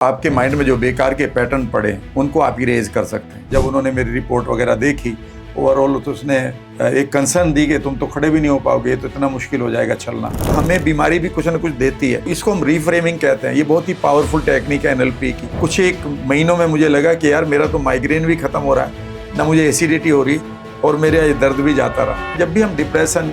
आपके माइंड में जो बेकार के पैटर्न पड़े उनको आप इरेज कर सकते हैं। जब उन्होंने मेरी रिपोर्ट वगैरह देखी ओवरऑल तो उसने एक कंसर्न दी कि तुम तो खड़े भी नहीं हो पाओगे, तो इतना मुश्किल हो जाएगा चलना। हमें बीमारी भी कुछ ना कुछ देती है, इसको हम रीफ्रेमिंग कहते हैं। ये बहुत ही पावरफुल टेक्निक है एनएलपी की। कुछ एक महीनों में मुझे लगा कि यार मेरा तो माइग्रेन भी खत्म हो रहा है, ना मुझे एसिडिटी हो रही और मेरा ये दर्द भी जाता रहा। जब भी हम डिप्रेशन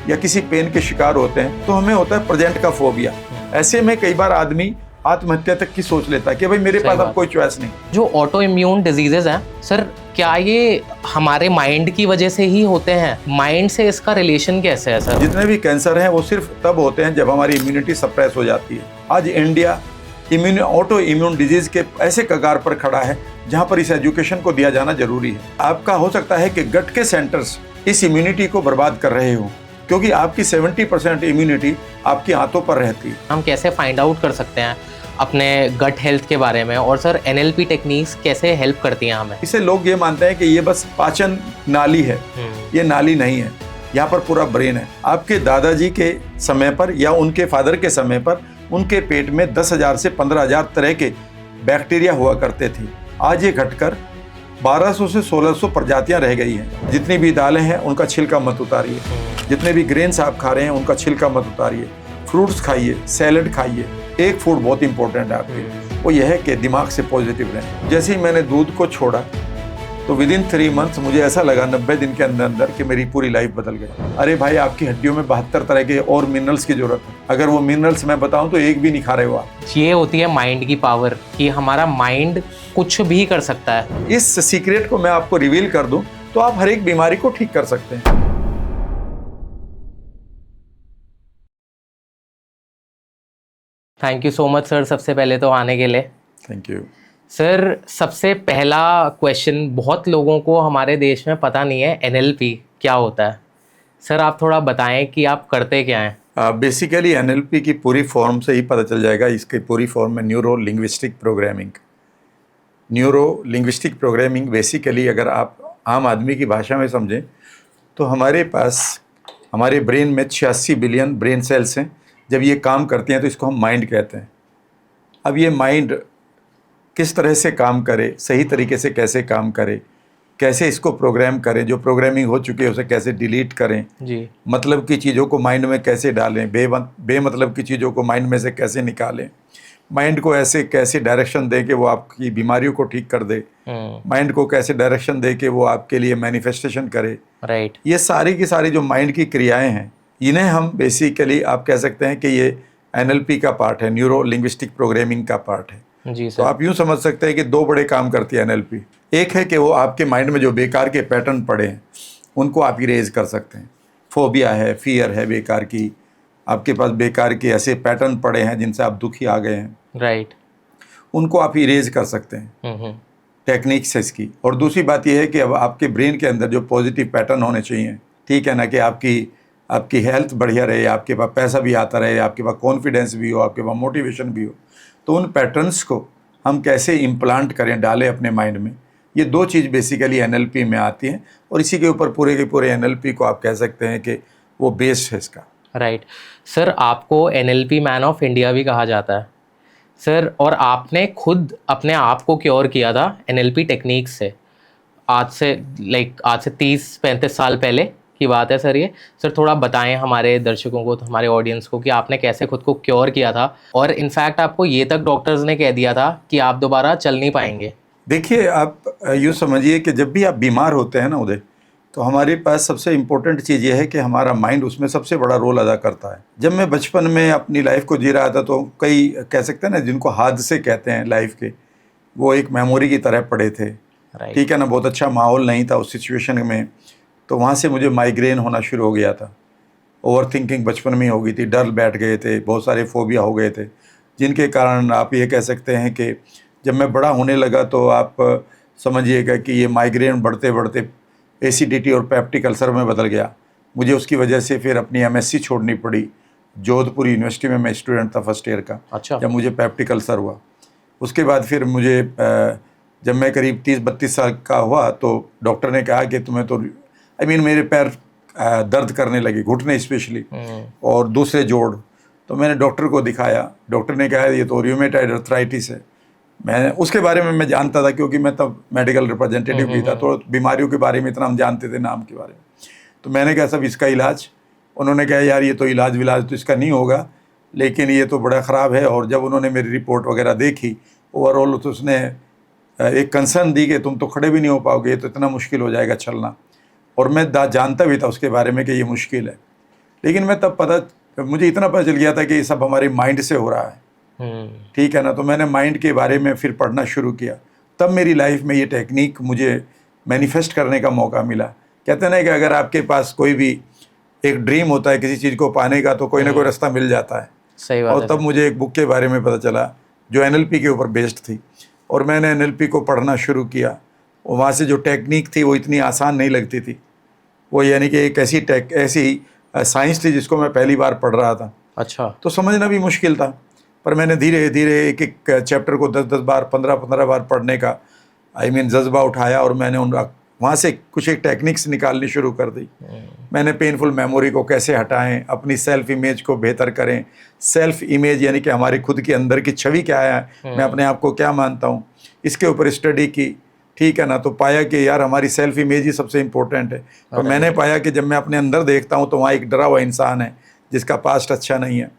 या किसी पेन के शिकार होते हैं तो हमें होता है प्रेजेंट का फोबिया। ऐसे में कई बार आदमी आत्महत्या तक की सोच लेता है कि भाई मेरे पास अब कोई चॉइस नहीं। जो ऑटो इम्यून डिजीजेज हैं सर, क्या ये हमारे माइंड की वजह से ही होते हैं? माइंड से इसका रिलेशन कैसे है सर? जितने भी कैंसर हैं वो सिर्फ तब होते हैं जब हमारी इम्यूनिटी सप्रेस हो जाती है। आज इंडिया ऑटो इम्यून डिजीज के ऐसे कगार पर खड़ा है जहां पर इस एजुकेशन को दिया जाना जरूरी है। आपका हो सकता है कि गट के सेंटर्स इस इम्यूनिटी को बर्बाद कर रहे हो, क्योंकि आपकी 70% इम्यूनिटी आपकी हाथों पर रहती है। हम कैसे फाइंड आउट कर सकते हैं अपने गट हेल्थ के बारे में? और सर एनएलपी टेक्निक्स कैसे हेल्प करती हैं हमें? इसे लोग ये मानते हैं कि ये बस पाचन नाली है, ये नाली नहीं है, यहाँ पर पूरा ब्रेन है। आपके दादाजी के समय पर या उनके फादर के समय पर उनके पेट में 10,000 से 15,000 तरह के बैक्टीरिया हुआ करते थे। आज ये घटकर 1200 से 1600 प्रजातियां रह गई हैं। जितनी भी दालें हैं उनका छिलका मत उतारिए, जितने भी ग्रेन्स आप खा रहे हैं उनका छिलका मत उतारिए, फ्रूट्स खाइए, सैलड खाइए। एक फूड बहुत इंपॉर्टेंट है आपके, वो यह है कि दिमाग से पॉजिटिव रहें। जैसे ही मैंने दूध को छोड़ा तो विदिन 3 मंथ्स मुझे ऐसा लगा 90 दिन के अंदर अंदर कि मेरी पूरी लाइफ बदल गई। अरे भाई, आपकी हड्डियों में 72 तरह के और मिनरल्स की जरूरत है। अगर वो मिनरल्स मैं बताऊं तो एक भी नहीं खा रहे हो आप। ये होती है माइंड की पावर, कि हमारा माइंड कुछ भी कर सकता है। इस सीक्रेट को मैं आपको रिवील कर दूं तो आप हर एक बीमारी को ठीक कर सकते हैं। Thank you so much sir, सबसे पहले तो आने के लिए। थैंक यू सर, सबसे पहला क्वेश्चन, बहुत लोगों को हमारे देश में पता नहीं है एनएलपी क्या होता है। सर आप थोड़ा बताएं कि आप करते क्या हैं? बेसिकली एनएलपी की पूरी फॉर्म से ही पता चल जाएगा। इसकी पूरी फॉर्म में neuro linguistic programming. Neuro linguistic programming basically अगर आप आम आदमी की भाषा में समझें तो हमारे पास हमारे ब्रेन में 86 बिलियन ब्रेन सेल्स हैं। जब ये काम करते हैं तो इसको हम माइंड कहते हैं। अब ये माइंड किस तरह से काम करे, सही तरीके से कैसे काम करे, कैसे इसको प्रोग्राम करें, जो प्रोग्रामिंग हो चुकी है उसे कैसे डिलीट करें जी, मतलब की चीज़ों को माइंड में कैसे डालें, बेमतलब की चीज़ों को माइंड में से कैसे निकालें, माइंड को ऐसे कैसे डायरेक्शन दे कि वो आपकी बीमारियों को ठीक कर दे, माइंड को कैसे डायरेक्शन दे कि वो आपके लिए मैनिफेस्टेशन करे। राइट। ये सारी की सारी जो माइंड की क्रियाएं हैं, इन्हें हम बेसिकली आप कह सकते हैं कि ये एनएलपी का पार्ट है, न्यूरो लिंग्विस्टिक प्रोग्रामिंग का पार्ट है जी सर। तो आप यूँ समझ सकते हैं कि 2 बड़े काम करती है एनएलपी। एक है कि वो आपके माइंड में जो बेकार के पैटर्न पड़े हैं उनको आप इरेज कर सकते हैं। फोबिया है, फियर है बेकार की, आपके पास बेकार के ऐसे पैटर्न पड़े हैं जिनसे आप दुखी आ गए हैं, राइट, उनको आप इरेज कर सकते हैं टेक्निक्स है इसकी। और दूसरी बात यह है कि अब आपके ब्रेन के अंदर जो पॉजिटिव पैटर्न होने चाहिए, ठीक है ना, कि आपकी हेल्थ बढ़िया रहे, आपके पास पैसा भी आता रहे, आपके पास कॉन्फिडेंस भी हो, आपके पास मोटिवेशन भी हो, तो उन पैटर्न्स को हम कैसे इम्प्लांट करें, डालें अपने माइंड में। ये 2 चीज़ बेसिकली एनएलपी में आती हैं और इसी के ऊपर पूरे के पूरे एनएलपी को आप कह सकते हैं कि वो बेस्ड है इसका। राइट। सर आपको एनएलपी मैन ऑफ इंडिया भी कहा जाता है सर, और आपने खुद अपने आप को क्योर किया था एनएलपी टेक्निक से। आज से 30-35 साल पहले की बात है सर ये। सर थोड़ा बताएं हमारे दर्शकों को, हमारे ऑडियंस को, कि आपने कैसे खुद को क्योर किया था, और इनफैक्ट आपको ये तक डॉक्टर्स ने कह दिया था कि आप दोबारा चल नहीं पाएंगे। देखिए, आप यूँ समझिए कि जब भी आप बीमार होते हैं ना उदय, तो हमारे पास सबसे इम्पोर्टेंट चीज़ ये है कि हमारा माइंड उसमें सबसे बड़ा रोल अदा करता है। जब मैं बचपन में अपनी लाइफ को जी रहा था तो कई कह सकते हैं ना, जिनको हादसे कहते हैं लाइफ के, वो एक मेमोरी की तरह पड़े थे, ठीक है ना। बहुत अच्छा माहौल नहीं था उस सिचुएशन में, तो वहाँ से मुझे माइग्रेन होना शुरू हो गया था। ओवर थिंकिंग बचपन में हो गई थी, डर बैठ गए थे, बहुत सारे फोबिया हो गए थे, जिनके कारण आप ये कह सकते हैं कि जब मैं बड़ा होने लगा तो आप समझिएगा कि ये माइग्रेन बढ़ते बढ़ते एसिडिटी और पेप्टिक अल्सर में बदल गया। मुझे उसकी वजह से फिर अपनी एमएससी छोड़नी पड़ी। जोधपुर यूनिवर्सिटी में मैं स्टूडेंट था फर्स्ट ईयर का। अच्छा। जब मुझे पेप्टिक अल्सर हुआ, उसके बाद फिर मुझे जब मैं करीब 30-32 साल का हुआ तो डॉक्टर ने कहा कि तुम्हें तो मेरे पैर दर्द करने लगे, घुटने स्पेशली और दूसरे जोड़। तो मैंने डॉक्टर को दिखाया, डॉक्टर ने कहा ये तो रूमेटॉइड अर्थराइटिस है। मैं उसके बारे में मैं जानता था, क्योंकि मैं तब मेडिकल रिप्रेजेंटेटिव भी था, तो बीमारियों के बारे में इतना हम जानते थे, नाम के बारे में। तो मैंने कहा सब इसका इलाज, उन्होंने कहा यार ये तो इलाज विलाज तो इसका नहीं होगा, लेकिन ये तो बड़ा ख़राब है। और जब उन्होंने मेरी रिपोर्ट वगैरह देखी ओवरऑल, तो उसने एक कंसर्न दी कि तुम तो खड़े भी नहीं हो पाओगे, ये तो इतना मुश्किल हो जाएगा चलना। और मैं जानता भी था उसके बारे में कि ये मुश्किल है, लेकिन मैं तब मुझे इतना पता चल गया था कि ये सब हमारे माइंड से हो रहा है, ठीक है ना। तो मैंने माइंड के बारे में फिर पढ़ना शुरू किया, तब मेरी लाइफ में ये टेक्निक मुझे मैनिफेस्ट करने का मौका मिला। कहते हैं ना कि अगर आपके पास कोई भी एक ड्रीम होता है किसी चीज़ को पाने का, तो कोई ना कोई रास्ता मिल जाता है। सही बात और है तब मुझे एक बुक के बारे में पता चला जो NLP के ऊपर बेस्ड थी, और मैंने NLP को पढ़ना शुरू किया। और वहाँ से जो टेक्निक थी वो इतनी आसान नहीं लगती थी, वो यानी कि एक ऐसी साइंस थी जिसको मैं पहली बार पढ़ रहा था। अच्छा। तो समझना भी मुश्किल था, पर मैंने धीरे धीरे एक एक चैप्टर को 10-10 बार 15-15 बार पढ़ने का जज्बा उठाया, और मैंने वहाँ से कुछ एक टेक्निक्स निकालनी शुरू कर दी। मैंने पेनफुल मेमोरी को कैसे हटाएं, अपनी सेल्फ इमेज को बेहतर करें। सेल्फ इमेज यानी कि हमारी खुद के अंदर की छवि क्या है, मैं अपने आप को क्या मानता हूँ, इसके ऊपर स्टडी की, ठीक है ना। तो पाया कि यार हमारी सेल्फ इमेज ही सबसे इम्पोर्टेंट है। तो मैंने पाया कि जब मैं अपने अंदर देखता हूँ तो वहाँ एक डरा हुआ इंसान है जिसका पास्ट अच्छा नहीं है,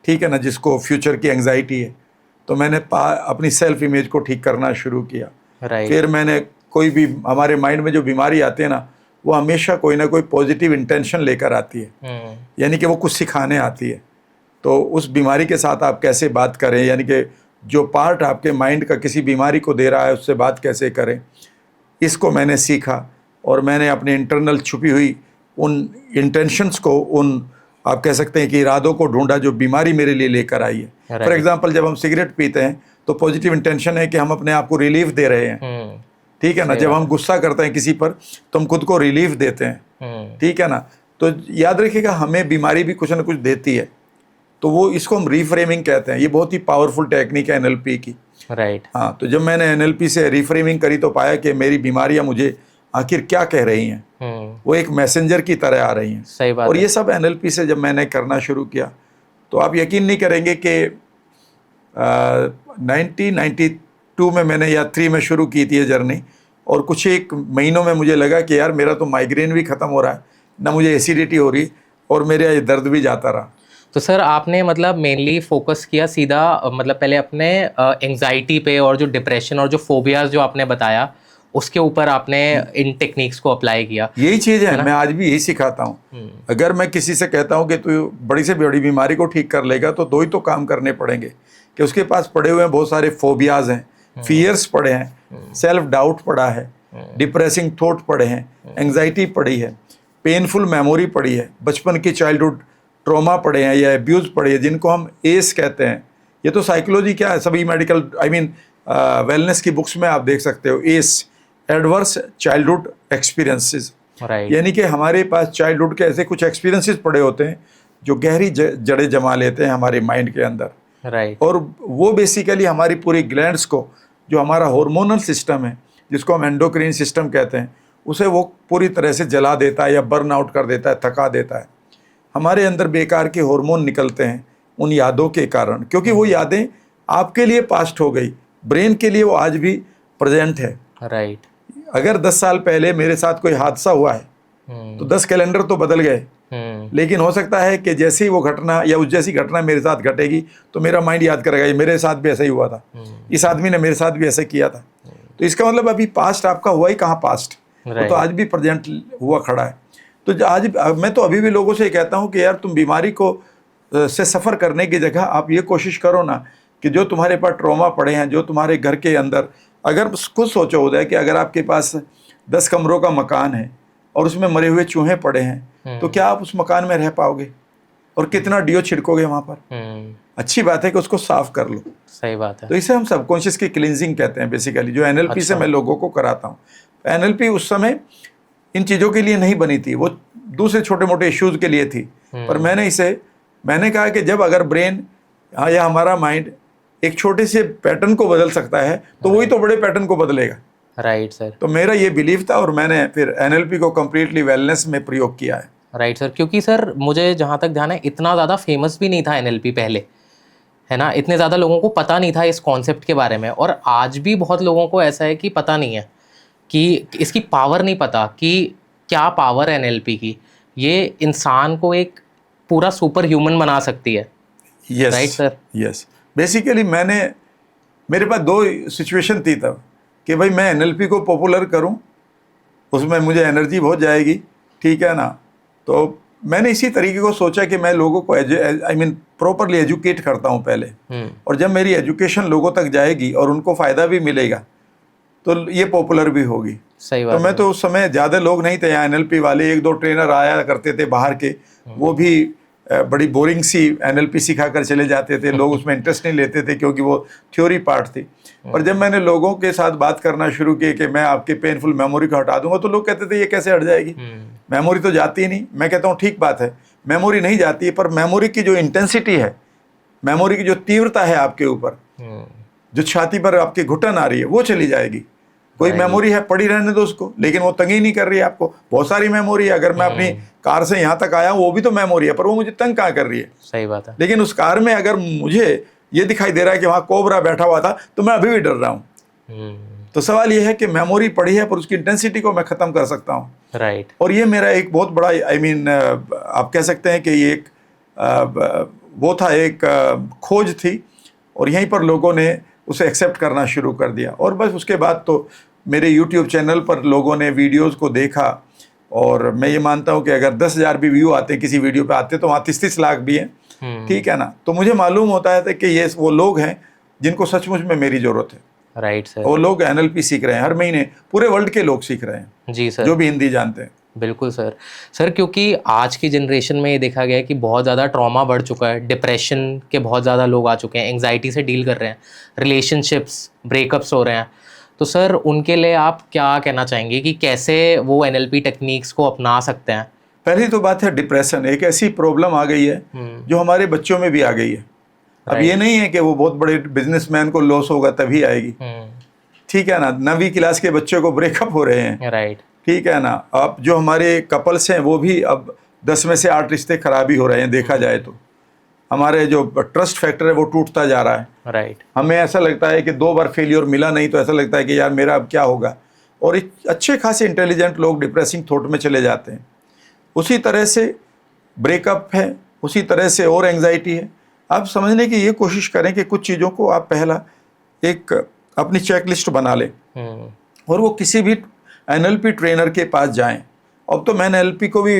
ठीक है ना, जिसको फ्यूचर की एंग्जाइटी है। तो मैंने अपनी सेल्फ इमेज को ठीक करना शुरू किया। फिर मैंने कोई भी हमारे माइंड में जो बीमारी आती है ना, वो हमेशा कोई ना कोई पॉजिटिव इंटेंशन लेकर आती है, यानी कि वो कुछ सिखाने आती है। तो उस बीमारी के साथ आप कैसे बात करें, यानी कि जो पार्ट आपके माइंड का किसी बीमारी को दे रहा है उससे बात कैसे करें, इसको मैंने सीखा। और मैंने अपने इंटरनल छुपी हुई उन इंटेंशंस को, उन आप कह सकते हैं कि इरादों को ढूंढा जो बीमारी मेरे लिए लेकर आई है। फॉर एग्जांपल, जब हम सिगरेट पीते हैं तो पॉजिटिव इंटेंशन है कि हम अपने आप को रिलीफ दे रहे हैं, ठीक है ना। जब हम गुस्सा करते हैं किसी पर तो हम खुद को रिलीफ देते हैं, ठीक है ना। तो याद रखिएगा, हमें बीमारी भी कुछ ना कुछ देती है, तो वो इसको हम रीफ्रेमिंग कहते हैं। ये बहुत ही पावरफुल टेक्निक है NLP की। राइट। हाँ, तो जब मैंने NLP से रीफ्रेमिंग करी तो पाया कि मेरी बीमारियां मुझे आखिर क्या कह रही हैं, वो एक मैसेंजर की तरह आ रही हैं। सही बात और ये सब NLP से जब मैंने करना शुरू किया, तो आप यकीन नहीं करेंगे कि 1992 में मैंने या 3 में शुरू की थी ये जर्नी, और कुछ एक महीनों में मुझे लगा कि यार मेरा तो माइग्रेन भी ख़त्म हो रहा है, ना मुझे एसिडिटी हो रही, और मेरा ये दर्द भी जाता रहा। तो सर आपने मतलब मेनली फोकस किया सीधा मतलब पहले अपने एंजाइटी पे, और जो डिप्रेशन और जो फोबियाज जो आपने बताया उसके ऊपर आपने इन टेक्निक्स को अप्लाई किया। यही चीज़ है, मैं आज भी यही सिखाता हूँ। अगर मैं किसी से कहता हूँ कि तू बड़ी से बड़ी बीमारी को ठीक कर लेगा, तो 2 ही तो काम करने पड़ेंगे कि उसके पास पड़े हुए हैं बहुत सारे फोबियाज हैं, फियर्स पड़े हैं, सेल्फ डाउट पड़ा है, डिप्रेसिंग थॉट पड़े हैं, एंग्जाइटी पड़ी है, पेनफुल मेमोरी पड़ी है, बचपन की चाइल्डहुड ट्रॉमा पड़े हैं या एब्यूज़ पड़े हैं, जिनको हम एस कहते हैं। ये तो साइकोलॉजी क्या है, सभी मेडिकल वेलनेस की बुक्स में आप देख सकते हो, एस एडवर्स चाइल्डहुड एक्सपीरियंसेस, यानी कि हमारे पास चाइल्डहुड के ऐसे कुछ एक्सपीरियंसेस पड़े होते हैं जो गहरी जड़ें जमा लेते हैं हमारे माइंड के अंदर। और वो बेसिकली हमारी पूरी ग्लैंड्स को, जो हमारा हार्मोनल सिस्टम है जिसको हम एंडोक्राइन सिस्टम कहते हैं, उसे वो पूरी तरह से जला देता है या बर्न आउट कर देता है, थका देता है। हमारे अंदर बेकार के हार्मोन निकलते हैं उन यादों के कारण, क्योंकि वो यादें आपके लिए पास्ट हो गई, ब्रेन के लिए वो आज भी प्रेजेंट है। राइट। अगर 10 साल पहले मेरे साथ कोई हादसा हुआ है तो 10 कैलेंडर तो बदल गए, लेकिन हो सकता है कि जैसे ही वो घटना या उस जैसी घटना मेरे साथ घटेगी तो मेरा माइंड याद करेगा ये मेरे साथ भी ऐसा ही हुआ था, इस आदमी ने मेरे साथ भी ऐसा किया था। तो इसका मतलब अभी पास्ट आपका हुआ ही कहाँ पास्ट, वो तो आज भी प्रेजेंट हुआ खड़ा है। तो आज मैं तो अभी भी लोगों से कहता हूँ कि यार तुम बीमारी को से सफ़र करने की जगह आप ये कोशिश करो ना कि जो तुम्हारे पास ट्रॉमा पड़े हैं, जो तुम्हारे घर के अंदर, अगर खुद सोचो उदय कि अगर आपके पास 10 कमरों का मकान है और उसमें मरे हुए चूहे पड़े हैं, तो क्या आप उस मकान में रह पाओगे? और कितना डियो छिड़कोगे वहाँ पर? अच्छी बात है कि उसको साफ कर लो। सही बात है। तो इसे हम सबकॉन्शियस की क्लिनजिंग कहते हैं बेसिकली, जो NLP से मैं लोगों को कराता हूँ। NLP उस समय इन चीज़ों के लिए नहीं बनी थी, वो दूसरे छोटे मोटे इश्यूज़ के लिए थी। पर मैंने कहा कि जब अगर ब्रेन या हमारा माइंड एक छोटे से पैटर्न को बदल सकता है तो वही तो बड़े पैटर्न को बदलेगा। Right sir. तो मेरा ये बिलीफ था और मैंने फिर NLP को कम्प्लीटली वेलनेस में प्रयोग किया है। राइट सर, क्योंकि सर मुझे जहाँ तक ध्यान है इतना ज़्यादा फेमस भी नहीं था NLP पहले, है ना, इतने ज़्यादा लोगों को पता नहीं था इस कॉन्सेप्ट के बारे में, और आज भी बहुत लोगों को ऐसा है कि पता नहीं है, कि इसकी पावर नहीं पता कि क्या पावर है एनएलपी की। ये इंसान को एक पूरा सुपर ह्यूमन बना सकती है। Yes right sir. Yes, basically मेरे पास दो सिचुएशन थी तब कि भाई मैं एनएलपी को पॉपुलर करूं, उसमें मुझे एनर्जी बहुत जाएगी, ठीक है ना। तो मैंने इसी तरीके को सोचा कि मैं लोगों को प्रॉपरली एजुकेट करता हूं पहले, और जब मेरी एजुकेशन लोगों तक जाएगी और उनको फ़ायदा भी मिलेगा तो ये पॉपुलर भी होगी। सही तो बात मैं है। तो उस समय ज़्यादा लोग नहीं थे यहाँ एनएलपी वाले, एक दो ट्रेनर आया करते थे बाहर के, वो भी बड़ी बोरिंग सी एनएलपी सिखा कर चले जाते थे, लोग उसमें इंटरेस्ट नहीं लेते थे क्योंकि वो थ्योरी पार्ट थी। और जब मैंने लोगों के साथ बात करना शुरू की कि मैं आपके पेनफुल मेमोरी को हटा दूंगा, तो लोग कहते थे ये कैसे हट जाएगी, मेमोरी तो जाती ही नहीं। मैं कहता हूँ ठीक बात है, मेमोरी नहीं जाती है, पर मेमोरी की जो इंटेंसिटी है, मेमोरी की जो तीव्रता है आपके ऊपर, जो छाती पर आपकी घुटन आ रही है, वो चली जाएगी। कोई मेमोरी है, पड़ी रहने दो उसको, लेकिन वो तंग ही नहीं कर रही है आपको। बहुत सारी मेमोरी है, अगर मैं अपनी कार से यहाँ तक आया हूँ वो भी तो मेमोरी है, पर वो मुझे तंग कहाँ कर रही है। सही बात है। लेकिन उस कार में अगर मुझे ये दिखाई दे रहा है कि वहाँ कोबरा बैठा हुआ था, तो मैं अभी भी डर रहा हूँ। तो सवाल ये है कि मेमोरी पड़ी है, पर उसकी इंटेंसिटी को मैं ख़त्म कर सकता हूँ। राइट। और ये मेरा एक बहुत बड़ा आप कह सकते हैं कि ये एक वो था, एक खोज थी, और यहीं पर लोगों ने उसे एक्सेप्ट करना शुरू कर दिया। और बस उसके बाद तो मेरे YouTube चैनल पर लोगों ने वीडियोस को देखा, और मैं ये मानता हूँ कि अगर 10,000 भी व्यू आते हैं किसी वीडियो पे आते, तो वहाँ 30-30 लाख भी हैं, ठीक है ना। तो मुझे मालूम होता है कि ये वो लोग हैं जिनको सचमुच में मेरी ज़रूरत है। Right sir. वो लोग NLP सीख रहे हैं, हर महीने पूरे वर्ल्ड के लोग सीख रहे हैं, जी सर, जो भी हिंदी जानते हैं। बिल्कुल सर। सर क्योंकि आज की जनरेशन में ये देखा गया है कि बहुत ज़्यादा ट्रॉमा बढ़ चुका है, डिप्रेशन के बहुत ज़्यादा लोग आ चुके हैं, एंग्जाइटी से डील कर रहे हैं, रिलेशनशिप्स ब्रेकअप्स हो रहे हैं। तो सर उनके लिए आप क्या कहना चाहेंगे कि कैसे वो NLP टेक्निक्स को अपना सकते हैं? पहली तो बात है, डिप्रेशन एक ऐसी प्रॉब्लम आ गई है जो हमारे बच्चों में भी आ गई है। अब ये नहीं है कि वो बहुत बड़े बिजनेसमैन को लॉस होगा तभी आएगी, ठीक है ना। 9वीं क्लास के बच्चों को ब्रेकअप हो रहे हैं, राइट, ठीक है ना। अब जो हमारे कपल्स हैं वो भी अब 10 में से 8 रिश्ते खराब ही हो रहे हैं, देखा जाए तो। हमारे जो ट्रस्ट फैक्टर है वो टूटता जा रहा है। राइट। हमें ऐसा लगता है कि 2 बार फेलियर मिला नहीं तो ऐसा लगता है कि यार मेरा अब क्या होगा। और अच्छे खासे इंटेलिजेंट लोग डिप्रेसिंग थॉट में चले जाते हैं। उसी तरह से ब्रेकअप है, उसी तरह से और एंग्जाइटी है। आप समझने की ये कोशिश करें कि कुछ चीज़ों को आप पहला एक अपनी चेकलिस्ट बना लें, और वो किसी भी NLP ट्रेनर के पास जाएं। अब तो मैं NLP को भी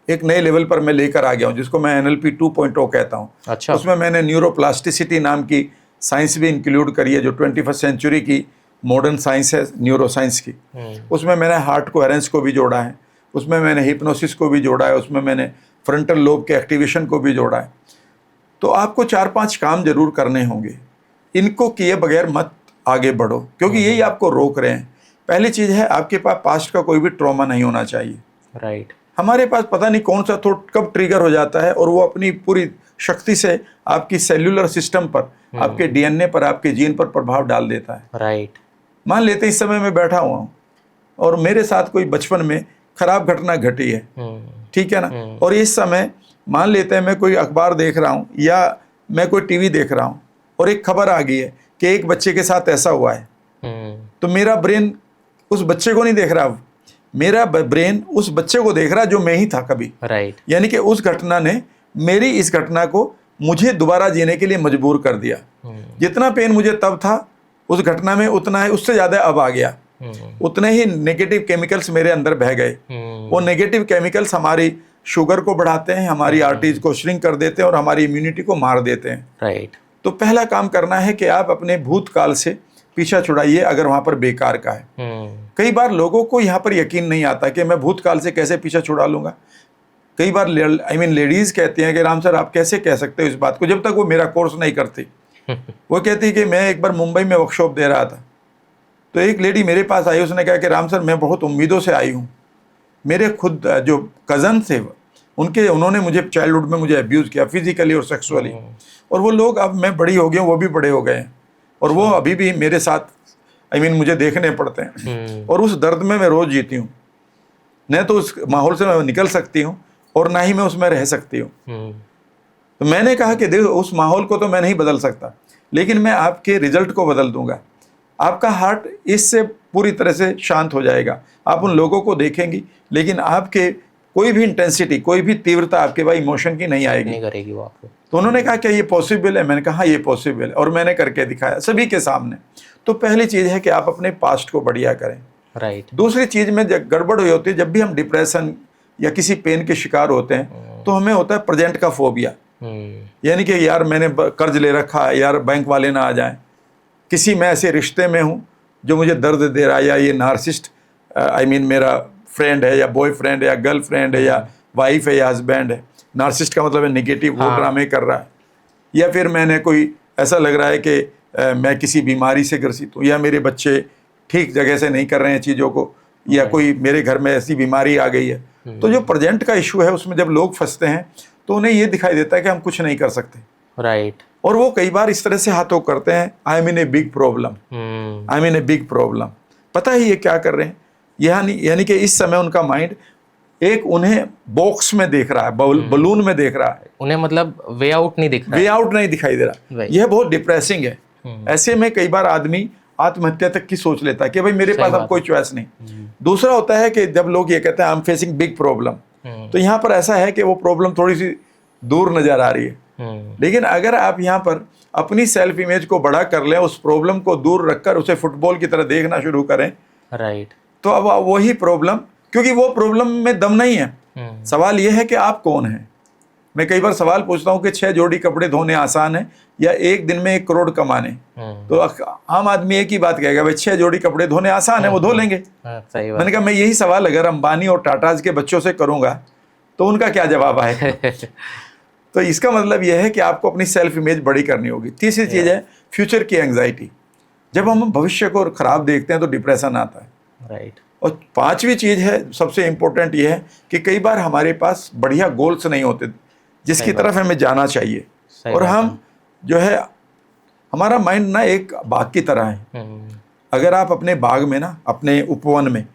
एक नए लेवल पर मैं लेकर आ गया हूँ, जिसको मैं NLP 2.0 कहता हूँ। अच्छा। उसमें मैंने न्यूरोप्लास्टिसिटी नाम की साइंस भी इंक्लूड करी है, जो 21st सेंचुरी की मॉडर्न साइंस है, न्यूरो साइंस की। उसमें मैंने हार्ट कोहेरेंस को भी जोड़ा है, उसमें मैंने हिप्नोसिस को भी जोड़ा है, उसमें मैंने फ्रंटल लोब के एक्टिवेशन को भी जोड़ा है। तो आपको 4-5 काम जरूर करने होंगे, इनको किए बगैर मत आगे बढ़ो, क्योंकि यही आपको रोक रहे हैं। पहली चीज़ है, आपके पास पास्ट का कोई भी ट्रॉमा नहीं होना चाहिए। राइट। हमारे पास पता नहीं कौन सा थॉट कब ट्रिगर हो जाता है, और वो अपनी पूरी शक्ति से आपकी सेल्यूलर सिस्टम पर, आपके DNA पर, आपके जीन पर प्रभाव डाल देता है। राइट। मान लेते इस समय मैं बैठा हुआ हूँ और मेरे साथ कोई बचपन में खराब घटना घटी है, ठीक है ना। और इस समय मान लेते हैं मैं कोई अखबार देख रहा हूँ या मैं कोई टीवी देख रहा हूँ, और एक खबर आ गई है कि एक बच्चे के साथ ऐसा हुआ है, तो मेरा ब्रेन उस बच्चे को नहीं देख रहा, मेरा ब्रेन उस बच्चे को देख रहा जो मैं ही था कभी। राइट। यानी कि उस घटना ने मेरी इस घटना को मुझे दोबारा जीने के लिए मजबूर कर दिया। जितना पेन मुझे तब था उस घटना में, उतना है उससे ज़्यादा अब आ गया। उतने ही नेगेटिव केमिकल्स मेरे अंदर बह गए। वो नेगेटिव केमिकल्स हमारी शुगर को बढ़ाते हैं, हमारी आर्टरीज को श्रिंक कर देते हैं और हमारी इम्यूनिटी को मार देते हैं। राइट। तो पहला काम करना है कि आप अपने भूतकाल से पीछा छुड़ाइए, अगर वहाँ पर बेकार का है। कई बार लोगों को यहाँ पर यकीन नहीं आता कि मैं भूतकाल से कैसे पीछा छुड़ा लूँगा। कई बार लेडीज़ कहती हैं कि राम सर आप कैसे कह सकते हो इस बात को, जब तक वो मेरा कोर्स नहीं करती। वो कहती कि मैं एक बार मुंबई में वर्कशॉप दे रहा था, तो एक लेडी मेरे पास आई, उसने कहा कि राम सर मैं बहुत उम्मीदों से आई हूँ। मेरे खुद जो कज़न थे उन्होंने मुझे चाइल्डहुड में मुझे अब्यूज़ किया फिजिकली और सेक्सुअली, और वो लोग, अब मैं बड़ी हो गई हूँ, वो भी बड़े हो गए हैं, और वो अभी भी मेरे साथ मुझे देखने पड़ते हैं। और उस दर्द में मैं रोज़ जीती हूँ। न तो उस माहौल से मैं निकल सकती हूँ और ना ही मैं उसमें रह सकती हूँ। तो मैंने कहा कि देखो उस माहौल को तो मैं नहीं बदल सकता, लेकिन मैं आपके रिजल्ट को बदल दूंगा। आपका हार्ट इससे पूरी तरह से शांत हो जाएगा, आप उन लोगों को देखेंगी, लेकिन आपके कोई भी इंटेंसिटी, कोई भी तीव्रता आपके भाई इमोशन की नहीं आएगी। नहीं करेगी वो आपको। तो उन्होंने कहा क्या ये पॉसिबल है? मैंने कहा हाँ ये पॉसिबल है, और मैंने करके दिखाया सभी के सामने। तो पहली चीज़ है कि आप अपने पास्ट को बढ़िया करें। राइट। दूसरी चीज़ में जब गड़बड़ हुई होती है, जब भी हम डिप्रेशन या किसी पेन के शिकार होते हैं, तो हमें होता है प्रेजेंट का फोबिया, यानी कि यार मैंने कर्ज ले रखा है, यार बैंक वाले ना आ जाएं, किसी मैं ऐसे रिश्ते में हूँ जो मुझे दर्द दे रहा है, या ये नार्सिस्ट मेरा फ्रेंड है या बॉयफ्रेंड है या गर्लफ्रेंड है या वाइफ है या हस्बैंड है। नार्सिस्ट का मतलब है निगेटिव, वो ड्रामे कर रहा है। या फिर मैंने कोई ऐसा लग रहा है कि मैं किसी बीमारी से ग्रसित हूँ, या मेरे बच्चे ठीक जगह से नहीं कर रहे हैं चीज़ों को, या कोई मेरे घर में ऐसी बीमारी आ गई है। तो जो प्रेजेंट का इशू है उसमें जब लोग फंसते हैं तो उन्हें ये दिखाई देता है कि हम कुछ नहीं कर सकते। राइट। और वो कई बार इस तरह से हाथों करते हैं, I mean a big problem, I mean a big problem. पता है ये क्या कर रहे हैं? यानी कि इस समय उनका माइंड एक उन्हें बॉक्स में देख रहा है, बलून में देख रहा है, उन्हें मतलब वे आउट नहीं दिख रहा, वे आउट नहीं दिखाई दे रहा। यह बहुत डिप्रेसिंग है। ऐसे में कई बार आदमी आत्महत्या तक की सोच लेता है कि भाई मेरे पास अब कोई चॉइस नहीं। दूसरा होता है कि जब लोग ये कहते हैं I am facing big problem, तो यहाँ पर ऐसा है कि वो प्रॉब्लम थोड़ी सी दूर नजर आ रही है, लेकिन अगर आप यहाँ पर अपनी सेल्फ इमेज को बड़ा कर लें, उस प्रॉब्लम को दूर रखकर उसे फुटबॉल की तरह देखना शुरू करें, राइट, तो अब वही प्रॉब्लम, क्योंकि वो प्रॉब्लम में दम नहीं है। सवाल यह है कि आप कौन हैं। मैं कई बार सवाल पूछता हूँ कि 6 जोड़ी कपड़े धोने आसान है या एक दिन में 1 करोड़ कमाने? तो आम आदमी एक ही बात कहेगा, भाई 6 जोड़ी कपड़े धोने आसान है, वो धो लेंगे। सही बात। मैंने कहा मैं यही सवाल अगर अंबानी और टाटाज के बच्चों से करूंगा तो उनका क्या जवाब आएगा? तो इसका मतलब यह है कि आपको अपनी सेल्फ इमेज बड़ी करनी होगी। तीसरी चीज़ है फ्यूचर की एंग्जाइटी। जब हम भविष्य को खराब देखते हैं तो डिप्रेशन आता है। राइट। और पांचवी चीज़ है, सबसे इम्पोर्टेंट ये है कि कई बार हमारे पास बढ़िया गोल्स नहीं होते जिसकी तरफ हमें जाना चाहिए, और हम जो है हमारा माइंड ना एक बाग की तरह है। अगर आप अपने बाग में ना, अपने उपवन में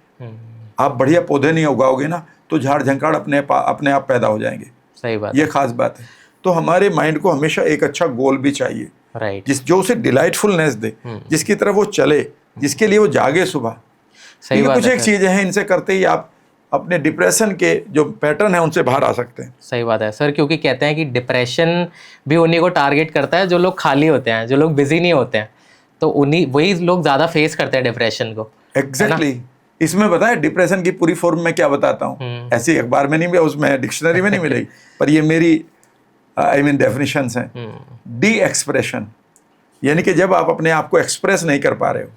आप बढ़िया पौधे नहीं उगाओगे ना, तो झाड़ झंकाड़ अपने आप पैदा हो जाएंगे। सही बात, ये खास बात है। तो हमारे माइंड को हमेशा एक अच्छा गोल भी चाहिए, राइट, जो उसे डिलाइटफुलनेस दे, जिसकी तरफ वो चले, जिसके लिए वो जागे सुबह। सही बात कुछ है। एक चीजें हैं, इनसे करते ही आप अपने डिप्रेशन के जो पैटर्न है उनसे बाहर आ सकते हैं। सही बात है सर, क्योंकि कहते हैं कि डिप्रेशन भी उन्हीं को टारगेट करता है जो लोग खाली होते हैं, जो लोग बिजी नहीं होते हैं, तो उन्हीं वही लोग ज़्यादा फेस करते हैं डिप्रेशन को। एग्जैक्टली। इसमें बताएं डिप्रेशन की पूरी फॉर्म में क्या बताता हूँ, ऐसी अखबार में नहीं, उसमें डिक्शनरी में नहीं मिलेगी, पर ये मेरी डेफिनेशंस हैं। डी एक्सप्रेशन, यानी कि जब आप अपने आप को एक्सप्रेस नहीं कर पा रहे हो।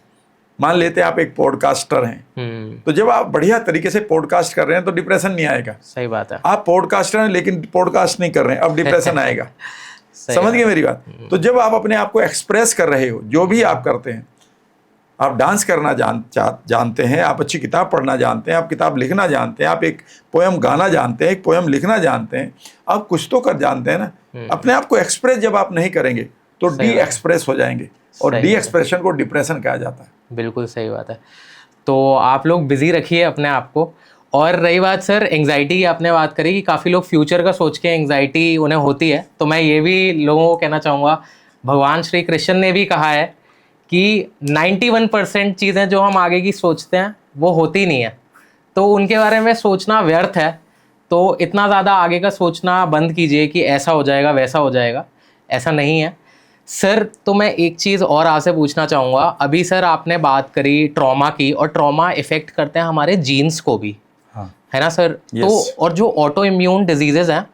मान लेते हैं आप एक पॉडकास्टर हैं, तो जब आप बढ़िया तरीके से पॉडकास्ट कर रहे हैं तो डिप्रेशन नहीं आएगा। सही बात है। आप पॉडकास्टर हैं लेकिन पॉडकास्ट नहीं कर रहे हैं, अब डिप्रेशन आएगा। समझ गए मेरी बात? तो जब आप अपने आप को एक्सप्रेस कर रहे हो, जो भी आप करते हैं, आप डांस करना जानते हैं, आप अच्छी किताब पढ़ना जानते हैं, आप किताब लिखना जानते हैं, आप एक पोयम गाना जानते हैं, एक पोयम लिखना जानते हैं, आप कुछ तो कर जानते हैं ना। अपने आप को एक्सप्रेस जब आप नहीं करेंगे तो डी एक्सप्रेस हो जाएंगे, और डी एक्सप्रेशन को डिप्रेशन कहा जाता है। बिल्कुल सही बात है। तो आप लोग बिजी रखिए अपने आप को। और रही बात सर एंग्जाइटी की, आपने बात करी कि काफ़ी लोग फ्यूचर का सोच के एंग्जाइटी उन्हें होती है, तो मैं ये भी लोगों को कहना चाहूँगा, भगवान श्री कृष्ण ने भी कहा है कि 91% चीज़ें जो हम आगे की सोचते हैं वो होती नहीं है, तो उनके बारे में सोचना व्यर्थ है। तो इतना ज़्यादा आगे का सोचना बंद कीजिए कि ऐसा हो जाएगा वैसा हो जाएगा, ऐसा नहीं है सर। तो मैं एक चीज़ और आपसे पूछना चाहूँगा, अभी सर आपने बात करी ट्रॉमा की, और ट्रॉमा इफ़ेक्ट करते हैं हमारे जीन्स को भी, हाँ, है ना सर? yes. तो और जो ऑटो इम्यून डिजीज़ेज़ हैं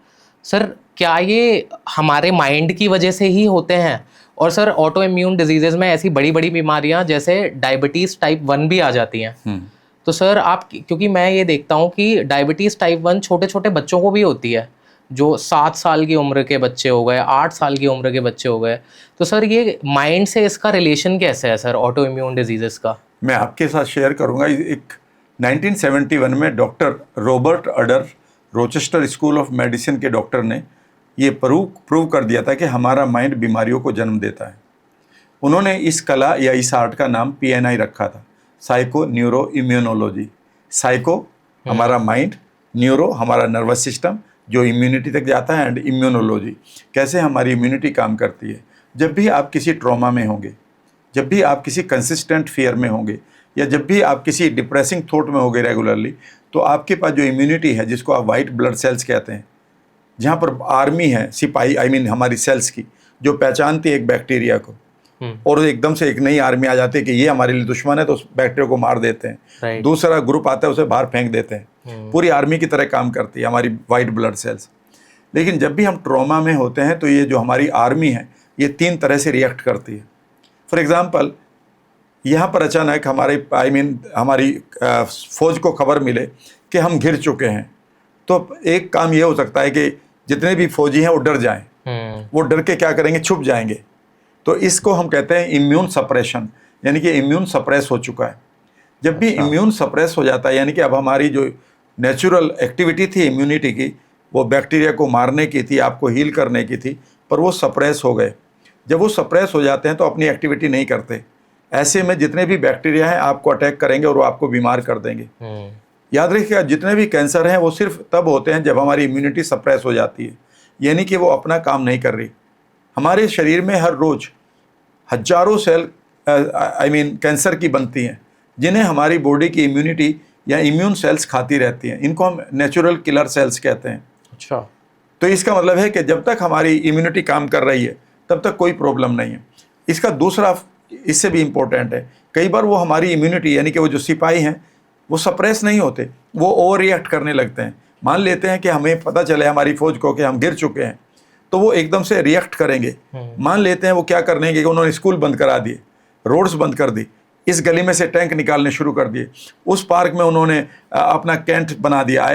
सर, क्या ये हमारे माइंड की वजह से ही होते हैं? और सर ऑटो इम्यून डिजीज़ेज़ में ऐसी बड़ी बड़ी बीमारियां जैसे डायबिटीज़ टाइप 1 भी आ जाती हैं। तो सर आप, क्योंकि मैं ये देखता हूँ कि डायबिटीज़ टाइप 1 छोटे छोटे बच्चों को भी होती है, जो 7 साल की उम्र के बच्चे हो गए, 8 साल की उम्र के बच्चे हो गए। तो सर ये माइंड से इसका रिलेशन कैसे है सर, ऑटो इम्यून डिजीज़ेज़ का? मैं आपके साथ शेयर करूंगा। एक 1971 में doctor Robert order, Rochester school of medicine के डॉक्टर ने ये प्रूव कर दिया था कि हमारा माइंड बीमारियों को जन्म देता है। उन्होंने इस कला या इस आर्ट का नाम PNI रखा था, साइको न्यूरो इम्यूनोलॉजी। साइको हमारा माइंड, न्यूरो हमारा नर्वस सिस्टम, जो इम्यूनिटी तक जाता है, एंड इम्यूनोलॉजी, कैसे हमारी इम्यूनिटी काम करती है। जब भी आप किसी ट्रॉमा में होंगे, जब भी आप किसी कंसिस्टेंट फियर में होंगे, या जब भी आप किसी डिप्रेसिंग थॉट में होंगे रेगुलरली, तो आपके पास जो इम्यूनिटी है, जिसको आप वाइट ब्लड सेल्स कहते हैं, जहाँ पर आर्मी है, सिपाही, आई मीन हमारी सेल्स की, जो पहचानती है एक बैक्टीरिया को, और एकदम से एक नई आर्मी आ जाती है कि ये हमारे लिए दुश्मन है, तो उस बैक्टीरिया को मार देते हैं। दूसरा ग्रुप आता है, उसे बाहर फेंक देते हैं। पूरी आर्मी की तरह काम करती है हमारी वाइट ब्लड सेल्स। लेकिन जब भी हम ट्रॉमा में होते हैं, तो ये जो हमारी आर्मी है, ये 3 तरह से रिएक्ट करती है। फॉर एग्जाम्पल, यहाँ पर अचानक हमारी फौज को खबर मिले कि हम घिर चुके हैं, तो एक काम ये हो सकता है कि जितने भी फौजी हैं वो डर जाएं। वो डर के क्या करेंगे, छुप जाएंगे। तो इसको हम कहते हैं इम्यून सप्रेशन, यानी कि इम्यून सप्रेस हो चुका है। जब भी इम्यून सप्रेस हो जाता है, यानी कि अब हमारी जो नेचुरल एक्टिविटी थी इम्यूनिटी की, वो बैक्टीरिया को मारने की थी, आपको हील करने की थी, पर वो सप्रेस हो गए। जब वो सप्रेस हो जाते हैं तो अपनी एक्टिविटी नहीं करते। ऐसे में जितने भी बैक्टीरिया हैं आपको अटैक करेंगे और वो आपको बीमार कर देंगे। याद रखिएगा, जितने भी कैंसर हैं वो सिर्फ तब होते हैं जब हमारी इम्यूनिटी सप्रेस हो जाती है, यानी कि वो अपना काम नहीं कर रही। हमारे शरीर में हर रोज़ हजारों सेल कैंसर की बनती हैं, जिन्हें हमारी बॉडी की इम्यूनिटी या इम्यून सेल्स खाती रहती हैं। इनको हम नेचुरल किलर सेल्स कहते हैं। अच्छा। तो इसका मतलब है कि जब तक हमारी इम्यूनिटी काम कर रही है तब तक कोई प्रॉब्लम नहीं है। इसका दूसरा, इससे भी इम्पोर्टेंट है, कई बार वो हमारी इम्यूनिटी, यानी कि वो जो सिपाही हैं, वो सप्रेस नहीं होते, वो ओवर रिएक्ट करने लगते हैं। मान लेते हैं कि हमें पता चले हमारी फौज को कि हम गिर चुके हैं, तो वो एकदम से रिएक्ट करेंगे। मान लेते हैं वो क्या करने कि उन्होंने स्कूल बंद करा दिए, रोड्स बंद कर दी, इस गली में से टैंक निकालने शुरू कर दिए, उस पार्क में उन्होंने अपना कैंट बना दिया,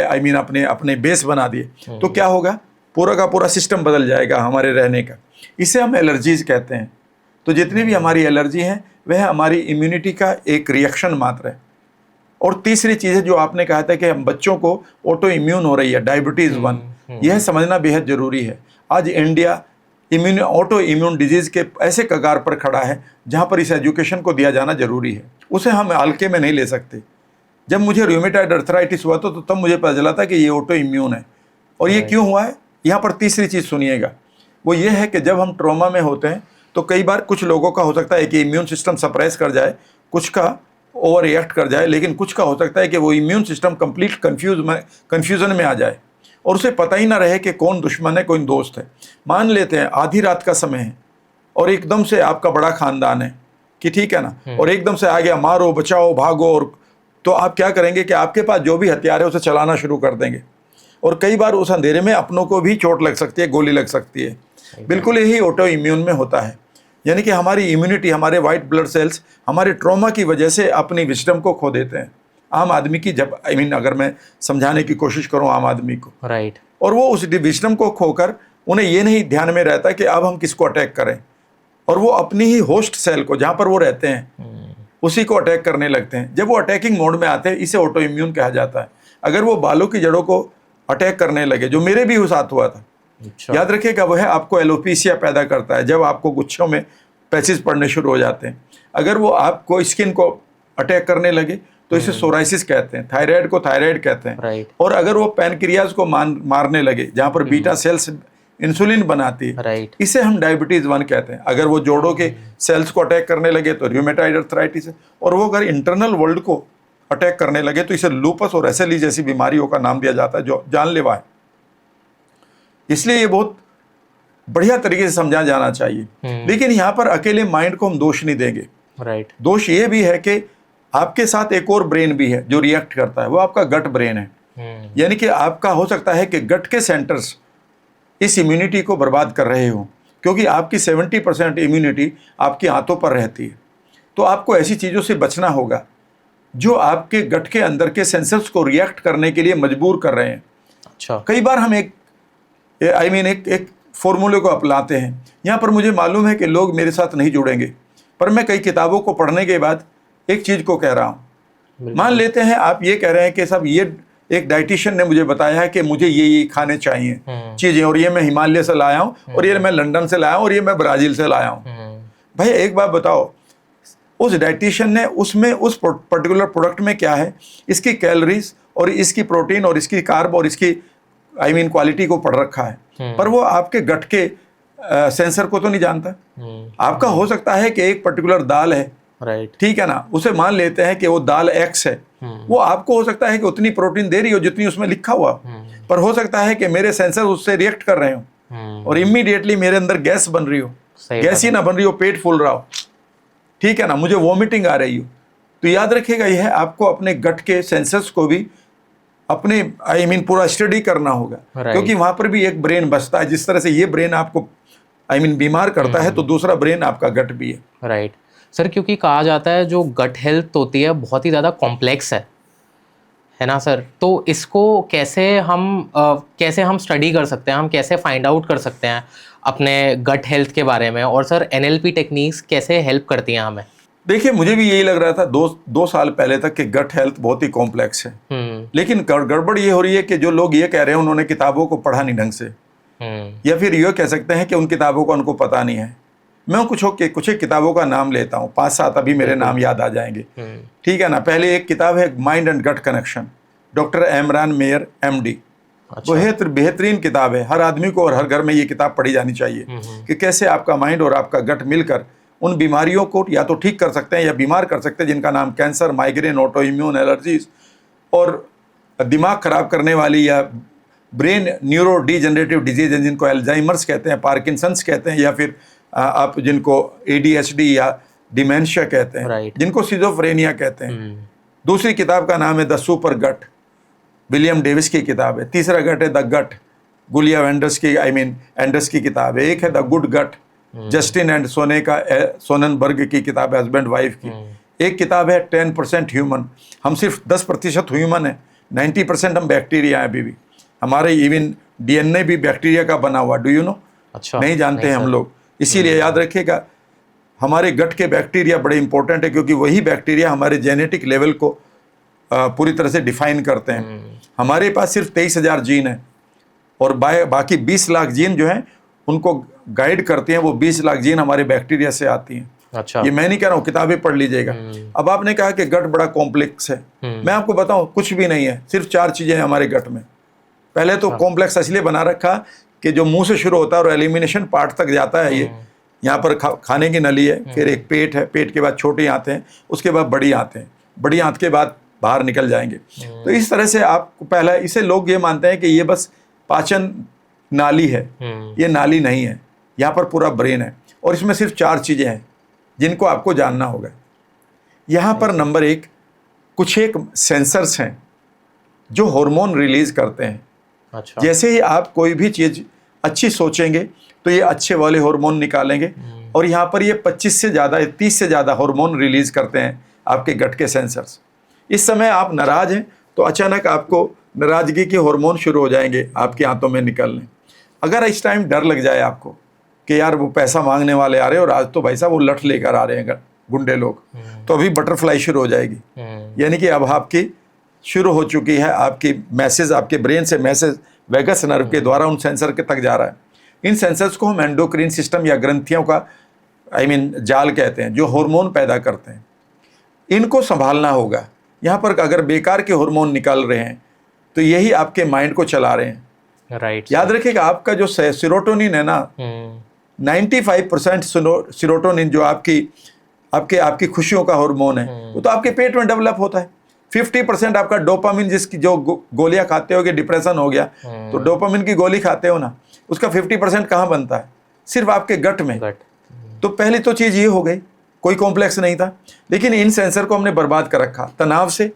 अपने बेस बना दिए, तो क्या होगा, पूरा का पूरा सिस्टम बदल जाएगा हमारे रहने का। इसे हम एलर्जीज कहते हैं। तो जितनी भी हमारी एलर्जी हैं वह हमारी इम्यूनिटी का एक रिएक्शन मात्र है। और तीसरी चीज़ है जो आपने कहा था कि हम बच्चों को ऑटो इम्यून हो रही है, डायबिटीज़ 1, यह समझना बेहद ज़रूरी है। आज इंडिया ऑटो इम्यून डिजीज़ के ऐसे कगार पर खड़ा है जहाँ पर इस एजुकेशन को दिया जाना जरूरी है, उसे हम हल्के में नहीं ले सकते। जब मुझे रूमेटॉइड अर्थराइटिस हुआ तो तब मुझे पता चला था कि ये ऑटो इम्यून है। और ये क्यों हुआ है, यहाँ पर तीसरी चीज़ सुनिएगा, वो ये है कि जब हम ट्रॉमा में होते हैं तो कई बार कुछ लोगों का हो सकता है कि इम्यून सिस्टम सप्रेस कर जाए, कुछ का ओवर रिएक्ट कर जाए, लेकिन कुछ का हो सकता है कि वो इम्यून सिस्टम कंप्लीट कन्फ्यूज़न में आ जाए और उसे पता ही ना रहे कि कौन दुश्मन है कौन दोस्त है। मान लेते हैं आधी रात का समय है और एकदम से आपका बड़ा खानदान है कि ठीक है ना, और एकदम से आ गया मारो बचाओ भागो, और तो आप क्या करेंगे कि आपके पास जो भी हथियार है उसे चलाना शुरू कर देंगे। और कई बार उस अंधेरे में अपनों को भी चोट लग सकती है, गोली लग सकती है। बिल्कुल यही ऑटो इम्यून में होता है, यानी कि हमारी इम्यूनिटी, हमारे वाइट ब्लड सेल्स हमारे ट्रॉमा की वजह से अपनी विजडम को खो देते हैं। आम आदमी की जब अगर मैं समझाने की कोशिश करूं आम आदमी को, राइट, और वो उस विजडम को खोकर उन्हें ये नहीं ध्यान में रहता कि अब हम किसको अटैक करें, और वो अपनी ही होस्ट सेल को, जहाँ पर वो रहते हैं, उसी को अटैक करने लगते हैं। जब वो अटैकिंग मोड में आते हैं, इसे ऑटो इम्यून कहा जाता है। अगर वो बालों की जड़ों को अटैक करने लगे, जो मेरे भी साथ हुआ था, याद रखिएगा, वह आपको एलोपेशिया पैदा करता है। जब आपको गुच्छों में पैचेस पड़ने शुरू हो जाते हैं, अगर वो आपको स्किन को अटैक करने लगे तो इसे सोराइसिस कहते हैं। थायराइड को थायराइड कहते हैं। और अगर वो पैनक्रियाज को मारने लगे, जहाँ पर बीटा सेल्स इंसुलिन बनाती है, इसे हम डायबिटीज 1 कहते हैं। अगर वो जोड़ों के सेल्स को अटैक करने लगे तो रूमेटॉइड अर्थराइटिस है, और वो अगर इंटरनल वर्ल्ड को अटैक करने लगे तो इसे लूपस और एसएलई जैसी बीमारियों का नाम दिया जाता है, जो जानलेवा है। इसलिए ये बहुत बढ़िया तरीके से समझा जाना चाहिए। लेकिन यहाँ पर अकेले माइंड को हम दोष नहीं देंगे। दोष ये भी है कि आपके साथ एक और ब्रेन भी है जो रिएक्ट करता है, वो आपका गट ब्रेन है। यानी कि आपका हो सकता है कि गट के सेंटर्स इस इम्यूनिटी को बर्बाद कर रहे हो, क्योंकि आपकी 70% इम्यूनिटी आपकी हाथों पर रहती है। तो आपको ऐसी चीज़ों से बचना होगा जो आपके गट के अंदर के सेंसर्स को रिएक्ट करने के लिए मजबूर कर रहे हैं। अच्छा, कई बार हम एक फॉर्मूले को अपनाते हैं। यहाँ पर मुझे मालूम है कि लोग मेरे साथ नहीं जुड़ेंगे, पर मैं कई किताबों को पढ़ने के बाद एक चीज़ को कह रहा हूँ। मान लेते हैं आप ये कह रहे हैं कि साहब ये एक डाइटिशियन ने मुझे बताया है कि मुझे ये खाने चाहिए चीज़ें, और ये मैं हिमालय से लाया हूँ, और ये मैं लंदन से लाया हूँ, और ये मैं ब्राज़ील से लाया हूँ। भाई एक बात बताओ, उस डाइटिशियन ने उसमें उस पर्टिकुलर प्रोडक्ट में क्या है, इसकी कैलोरीज और इसकी प्रोटीन और इसकी कार्ब और इसकी आई मीन क्वालिटी को पढ़ रखा है, पर वो आपके गट के सेंसर को तो नहीं जानता। आपका हो सकता है कि एक पर्टिकुलर दाल है, राइट, ठीक है ना, उसे मान लेते हैं कि वो दाल एक्स है, वो आपको हो सकता है कि उतनी प्रोटीन दे रही हो जितनी उसमें लिखा हुआ, पर हो सकता है कि मेरे सेंसर उससे रिएक्ट कर रहे हो और इमीडिएटली मेरे अंदर गैस बन रही हो, गैस ही ना बन रही हो, पेट फूल रहा हो, ठीक है ना, मुझे वॉमिटिंग आ रही हो। तो याद रखिएगा, यह आपको अपने गट के सेंसर्स को भी अपने आई मीन पूरा स्टडी करना होगा, क्योंकि वहां पर भी एक ब्रेन बसता है। जिस तरह से ये ब्रेन आपको आई मीन बीमार करता है, तो दूसरा ब्रेन आपका गट भी है। राइट सर, क्योंकि कहा जाता है जो गट हेल्थ होती है बहुत ही ज़्यादा कॉम्प्लेक्स है ना सर? तो इसको कैसे हम स्टडी कर सकते हैं, हम कैसे फाइंड आउट कर सकते हैं अपने गट हेल्थ के बारे में, और सर NLP टेक्निक्स कैसे हेल्प करती हैं हमें? देखिए, मुझे भी यही लग रहा था दो साल पहले तक कि गट हेल्थ बहुत ही कॉम्प्लेक्स है, लेकिन गड़बड़ ये हो रही है कि जो लोग ये कह रहे हैं उन्होंने किताबों को पढ़ा नहीं ढंग से, या फिर ये कह सकते हैं कि उन किताबों का उनको पता नहीं है। मैं कुछ एक किताबों का नाम लेता हूँ, 5-7 अभी मेरे नाम याद आ जाएंगे, ठीक है ना। पहले एक किताब है mind and gut connection, doctor Emeran Mayer MD। वो बेहतरीन किताब है, हर आदमी को और हर घर में ये किताब पढ़ी जानी चाहिए कि कैसे आपका माइंड और आपका गट मिलकर उन बीमारियों को या तो ठीक कर सकते हैं या बीमार कर सकते हैं, जिनका नाम cancer, migraine, auto immune allergies और दिमाग खराब करने वाली या ब्रेन न्यूरो डिजेनरेटिव डिजीज, जिनको अल्जाइमर्स कहते हैं, पार्किंसंस कहते हैं, या फिर आप जिनको ADHD या डिमेंशिया कहते हैं, जिनको सिजोफ्रेनिया कहते हैं। दूसरी किताब का नाम है the super gut, William Davis की किताब है। तीसरा गट है द गट, गुलिया एंडर्स की एंडर्स की किताब है। एक है the good gut, Justin and Sonnenburg की किताब है, हस्बैंड वाइफ की। एक किताब है 10% ह्यूमन, हम सिर्फ 10% ह्यूमन है, 90% हम बैक्टीरिया हैं अभी भी। हमारे इवन DNA भी बैक्टीरिया का बना हुआ, डू यू नो? अच्छा, नहीं जानते हैं हम लोग। इसीलिए याद रखिएगा, हमारे गट के बैक्टीरिया बड़े इंपॉर्टेंट है, क्योंकि वही बैक्टीरिया हमारे जेनेटिक लेवल को पूरी तरह से डिफाइन करते हैं। हमारे पास सिर्फ 23,000 जीन है और बाकी 20 लाख जीन जो हैं उनको गाइड करते हैं, वो 20 लाख जीन हमारे बैक्टीरिया से आती हैं। अच्छा, ये मैं नहीं कह रहा हूँ, किताबें पढ़ लीजिएगा। अब आपने कहा कि गट बड़ा कॉम्प्लेक्स है, मैं आपको बताऊं कुछ भी नहीं है, सिर्फ 4 चीजें हैं हमारे गट में। पहले तो कॉम्प्लेक्स इसलिए बना रखा कि जो मुंह से शुरू होता है और एलिमिनेशन पार्ट तक जाता है, ये यहाँ पर खाने की नली है, फिर एक पेट है, पेट के बाद छोटी आंतें हैं, उसके बाद बड़ी आंतें हैं, बड़ी आंत के बाद बाहर निकल जाएंगे। तो इस तरह से आपको पहला, इसे लोग ये मानते हैं कि ये बस पाचन नाली है, ये नाली नहीं है, यहाँ पर पूरा ब्रेन है और इसमें सिर्फ 4 चीज़ें हैं जिनको आपको जानना होगा। यहाँ पर नंबर 1 कुछ एक सेंसर्स हैं जो हार्मोन रिलीज करते हैं। अच्छा, जैसे ही आप कोई भी चीज़ अच्छी सोचेंगे तो ये अच्छे वाले हार्मोन निकालेंगे, और यहाँ पर ये 25 से ज़्यादा 30 से ज़्यादा हार्मोन रिलीज करते हैं आपके गट के सेंसर्स। इस समय आप नाराज हैं तो अचानक आपको नाराजगी के हार्मोन शुरू हो जाएंगे आपकी आंतों में निकलने। अगर इस टाइम डर लग जाए आपको कि यार वो पैसा मांगने वाले आ रहे हैं और आज तो भाई साहब वो लठ लेकर आ रहे हैं गुंडे लोग, तो अभी बटरफ्लाई शुरू हो जाएगी, यानी कि अब आपकी शुरू हो चुकी है, आपकी मैसेज, आपके ब्रेन से मैसेज वेगस नर्व के द्वारा उन सेंसर के तक जा रहा है। इन सेंसर्स को हम एंडोक्रीन सिस्टम या ग्रंथियों का जाल कहते हैं, जो हार्मोन पैदा करते हैं। इनको संभालना होगा। यहाँ पर अगर बेकार के हार्मोन निकल रहे हैं तो यही आपके माइंड को चला रहे हैं। राइट, याद रखिएगा, आपका जो सीरोटोनिन है ना, 95% सीरोटोनिन जो आपकी खुशियों का हार्मोन है, वो तो आपके पेट में डेवलप होता है। 50% आपका डोपामिन, जिसकी जो गोलियां खाते होगे, डिप्रेशन हो गया तो डोपामिन की गोली खाते हो ना, उसका 50% कहाँ बनता है? सिर्फ आपके गट में। तो पहली तो चीज़ ये हो गई, कोई कॉम्प्लेक्स नहीं था। लेकिन इन सेंसर को हमने बर्बाद कर रखा तनाव से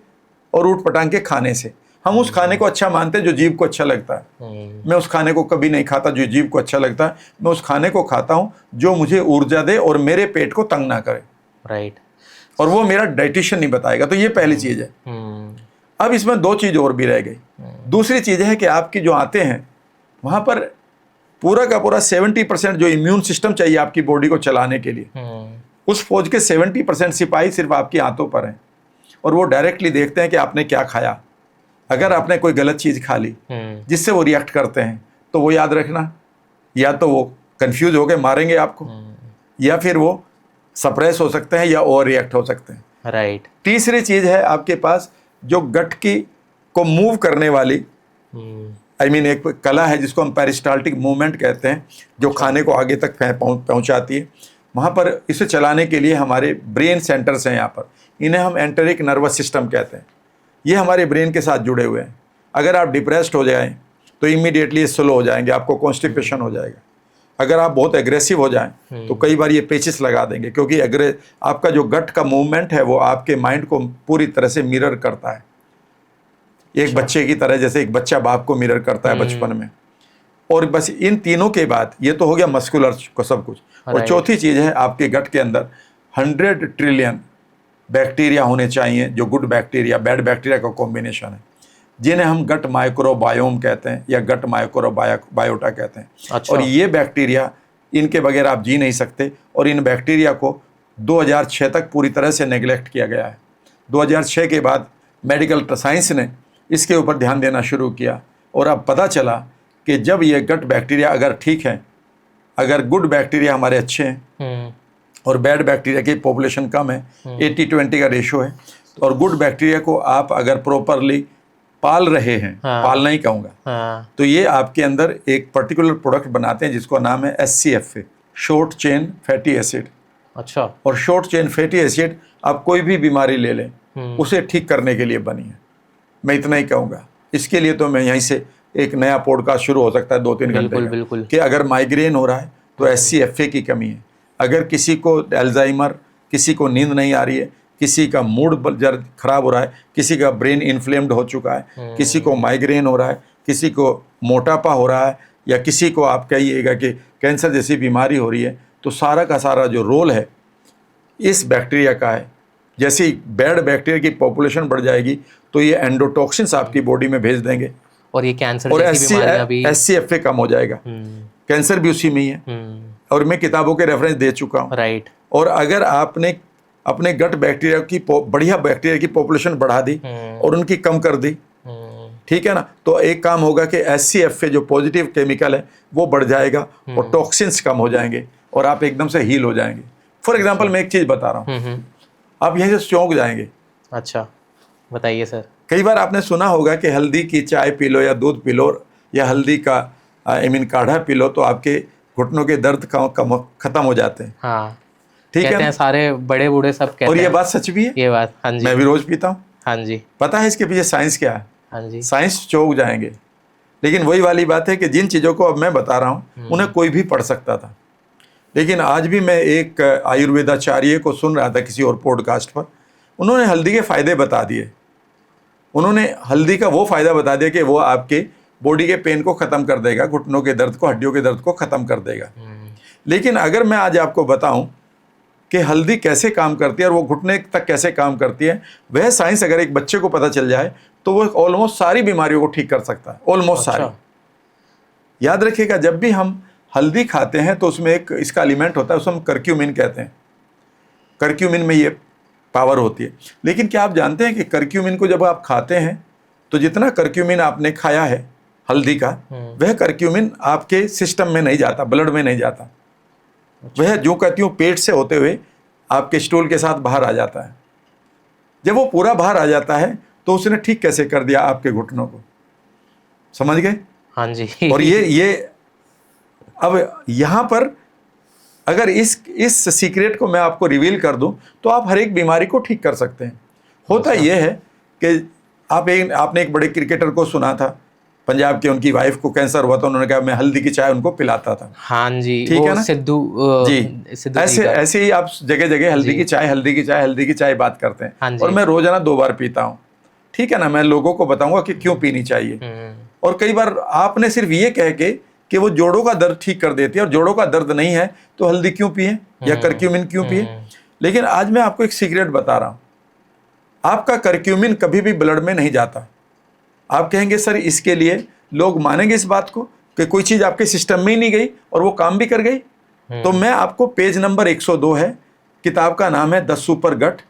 और ऊट पटांग के खाने से। हम उस खाने को अच्छा मानते हैं जो जीभ को अच्छा लगता है। मैं उस खाने को कभी नहीं खाता जो जीभ को अच्छा लगता है, मैं उस खाने को खाता हूँ जो मुझे ऊर्जा दे और मेरे पेट को तंग ना करे। राइट, और वो मेरा डाइटिशियन नहीं बताएगा। तो ये पहली चीज़ है। अब इसमें 2 चीज़ और भी रह गई। दूसरी चीज़ है कि आपकी जो आंतें हैं वहाँ पर पूरा का पूरा 70% जो इम्यून सिस्टम चाहिए आपकी बॉडी को चलाने के लिए, उस फौज के 70% सिपाही सिर्फ आपकी आंतों पर हैं, और वो डायरेक्टली देखते हैं कि आपने क्या खाया। अगर आपने कोई गलत चीज़ खा ली जिससे वो रिएक्ट करते हैं, तो वो याद रखना, या तो वो कंफ्यूज होकर मारेंगे आपको, या फिर वो सप्रेस हो सकते हैं या ओवर रिएक्ट हो सकते हैं। राइट, तीसरी चीज़ है आपके पास जो गट की को मूव करने वाली आई मीन एक कला है जिसको हम पेरिस्टाल्टिक मूवमेंट कहते हैं, जो खाने को आगे तक पहुंचाती है। वहाँ पर इसे चलाने के लिए हमारे ब्रेन सेंटर्स हैं यहाँ पर, इन्हें हम एंटेरिक नर्वस सिस्टम कहते हैं। ये हमारे ब्रेन के साथ जुड़े हुए हैं। अगर आप डिप्रेस्ड हो जाएं तो इमीडिएटली स्लो हो जाएंगे, आपको कॉन्स्टिपेशन हो जाएगा। अगर आप बहुत एग्रेसिव हो जाएं तो कई बार ये पेचिस लगा देंगे, क्योंकि आपका जो गट का मूवमेंट है वो आपके माइंड को पूरी तरह से मिरर करता है, एक बच्चे की तरह, जैसे एक बच्चा बाप को मिरर करता है बचपन में। और बस इन तीनों के बाद ये तो हो गया मस्कुलर को सब कुछ, और चौथी चीज़ है आपके गट के अंदर 100 ट्रिलियन बैक्टीरिया होने चाहिए, जो गुड बैक्टीरिया बैड बैक्टीरिया का कॉम्बिनेशन है, जिन्हें हम गट माइक्रोबायोम कहते हैं या गट माइक्रोबायोटा कहते हैं। अच्छा। और ये बैक्टीरिया, इनके बगैर आप जी नहीं सकते, और इन बैक्टीरिया को 2006 तक पूरी तरह से नेग्लेक्ट किया गया है। 2006 के बाद मेडिकल साइंस ने इसके ऊपर ध्यान देना शुरू किया, और अब पता चला कि जब ये गट बैक्टीरिया अगर ठीक है, अगर गुड बैक्टीरिया हमारे अच्छे हैं और बैड बैक्टीरिया की पॉपुलेशन कम है, 80-20 का रेशो है, और गुड बैक्टीरिया को आप अगर प्रॉपरली पाल रहे हैं, पालना ही कहूँगा, तो ये आपके अंदर एक पर्टिकुलर प्रोडक्ट बनाते हैं जिसका नाम है SCFA, short chain fatty acid. अच्छा। और शॉर्ट चेन फैटी एसिड आप कोई भी बीमारी ले लें उसे ठीक करने के लिए बनी है। मैं इतना ही कहूँगा। इसके लिए तो मैं यहीं से एक नया पॉडकास्ट शुरू हो सकता है 2-3 घंटे का, कि अगर माइग्रेन हो रहा है तो SCFA की कमी है, अगर किसी को एल्जाइमर, किसी को नींद नहीं आ रही है, किसी का मूड जरा खराब हो रहा है, किसी का ब्रेन इन्फ्लेम्ड हो चुका है, किसी को माइग्रेन हो रहा है, किसी को मोटापा हो रहा है, या किसी को आप कहिएगा कि कैंसर जैसी बीमारी हो रही है, तो सारा का सारा जो रोल है इस बैक्टीरिया का है। जैसे ही बैड बैक्टीरिया की पॉपुलेशन बढ़ जाएगी तो ये एंडोटॉक्सिन्स आपकी बॉडी में भेज देंगे, और ये कैंसर जैसी बीमारियां भी, SCFA कम हो जाएगा। कैंसर भी उसी में ही है, और मैं किताबों के रेफरेंस दे चुका हूँ। राइट। और अगर आपने अपने गट बैक्टीरिया की बढ़िया बैक्टीरिया की पॉपुलेशन बढ़ा दी और उनकी कम कर दी, ठीक है ना, तो एक काम होगा कि SCFA जो पॉजिटिव केमिकल है वो बढ़ जाएगा और टॉक्सिन्स कम हो जाएंगे और आप एकदम से हील हो जाएंगे। फॉर एग्जांपल मैं एक चीज़ बता रहा हूँ, आप यहीं से चौंक जाएंगे। अच्छा, बताइए सर। कई बार आपने सुना होगा कि हल्दी की चाय पी लो या दूध पी लो या हल्दी का काढ़ा पी लो तो आपके घुटनों के दर्द खत्म हो जाते हैं। हाँ, ठीक है, सारे बड़े बूढ़े सब कहते हैं। और ये बात सच भी है, ये बात, हाँ जी, मैं भी रोज पीता हूँ। हाँ जी। पता है इसके पीछे साइंस क्या है? हाँ जी। साइंस चौंक जाएंगे। लेकिन वही वाली बात है कि जिन चीज़ों को अब मैं बता रहा हूँ उन्हें कोई भी पढ़ सकता था, लेकिन आज भी मैं एक आयुर्वेदाचार्य को सुन रहा था किसी और पॉडकास्ट पर, उन्होंने हल्दी के फ़ायदे बता दिए। उन्होंने हल्दी का वो फ़ायदा बता दिया कि वो आपके बॉडी के पेन को ख़त्म कर देगा, घुटनों के दर्द को, हड्डियों के दर्द को ख़त्म कर देगा। लेकिन अगर मैं आज आपको बताऊं कि हल्दी कैसे काम करती है और वो घुटने तक कैसे काम करती है, वह साइंस अगर एक बच्चे को पता चल जाए तो वो ऑलमोस्ट सारी बीमारियों को ठीक कर सकता है, ऑलमोस्ट सारी। याद रखिएगा, जब भी हम हल्दी खाते हैं तो उसमें एक इसका एलिमेंट होता है, उसको हम करक्यूमिन कहते हैं। करक्यूमिन में ये पावर होती है। लेकिन क्या आप जानते हैं कि करक्यूमिन को जब आप खाते हैं तो जितना करक्यूमिन आपने खाया है हल्दी का, वह करक्यूमिन आपके सिस्टम में नहीं जाता, ब्लड में नहीं जाता। वह जो कहती हूँ पेट से होते हुए आपके स्टूल के साथ बाहर आ जाता है। जब वो पूरा बाहर आ जाता है तो उसने ठीक कैसे कर दिया आपके घुटनों को, समझ गए? हाँ जी। और ये अब यहाँ पर अगर इस सीक्रेट को मैं आपको रिवील कर दूं तो आप हर एक बीमारी को ठीक कर सकते हैं। होता यह है कि आपने एक बड़े क्रिकेटर को सुना था, पंजाब के, उनकी वाइफ को कैंसर हुआ था, उन्होंने कहा मैं हल्दी की चाय उनको पिलाता था। हाँ जी, ठीक है ना? सिद्धू जी, ऐसे ही आप जगह जगह हल्दी की चाय बात करते हैं। हाँ, और मैं रोजाना 2 बार पीता हूँ, ठीक है ना। मैं लोगों को बताऊंगा कि क्यों पीनी चाहिए। और कई बार आपने सिर्फ ये कह के कि वो जोड़ों का दर्द ठीक कर देती है और जोड़ों का दर्द नहीं है तो हल्दी क्यों पिए या करक्यूमिन क्यों पिए। लेकिन आज मैं आपको एक सीक्रेट बता रहा हूँ, आपका करक्यूमिन कभी भी ब्लड में नहीं जाता। आप कहेंगे सर इसके लिए लोग मानेंगे इस बात को कि कोई चीज़ आपके सिस्टम में ही नहीं गई और वो काम भी कर गई? तो मैं आपको पेज नंबर 102 है, किताब का नाम है द सुपर गट,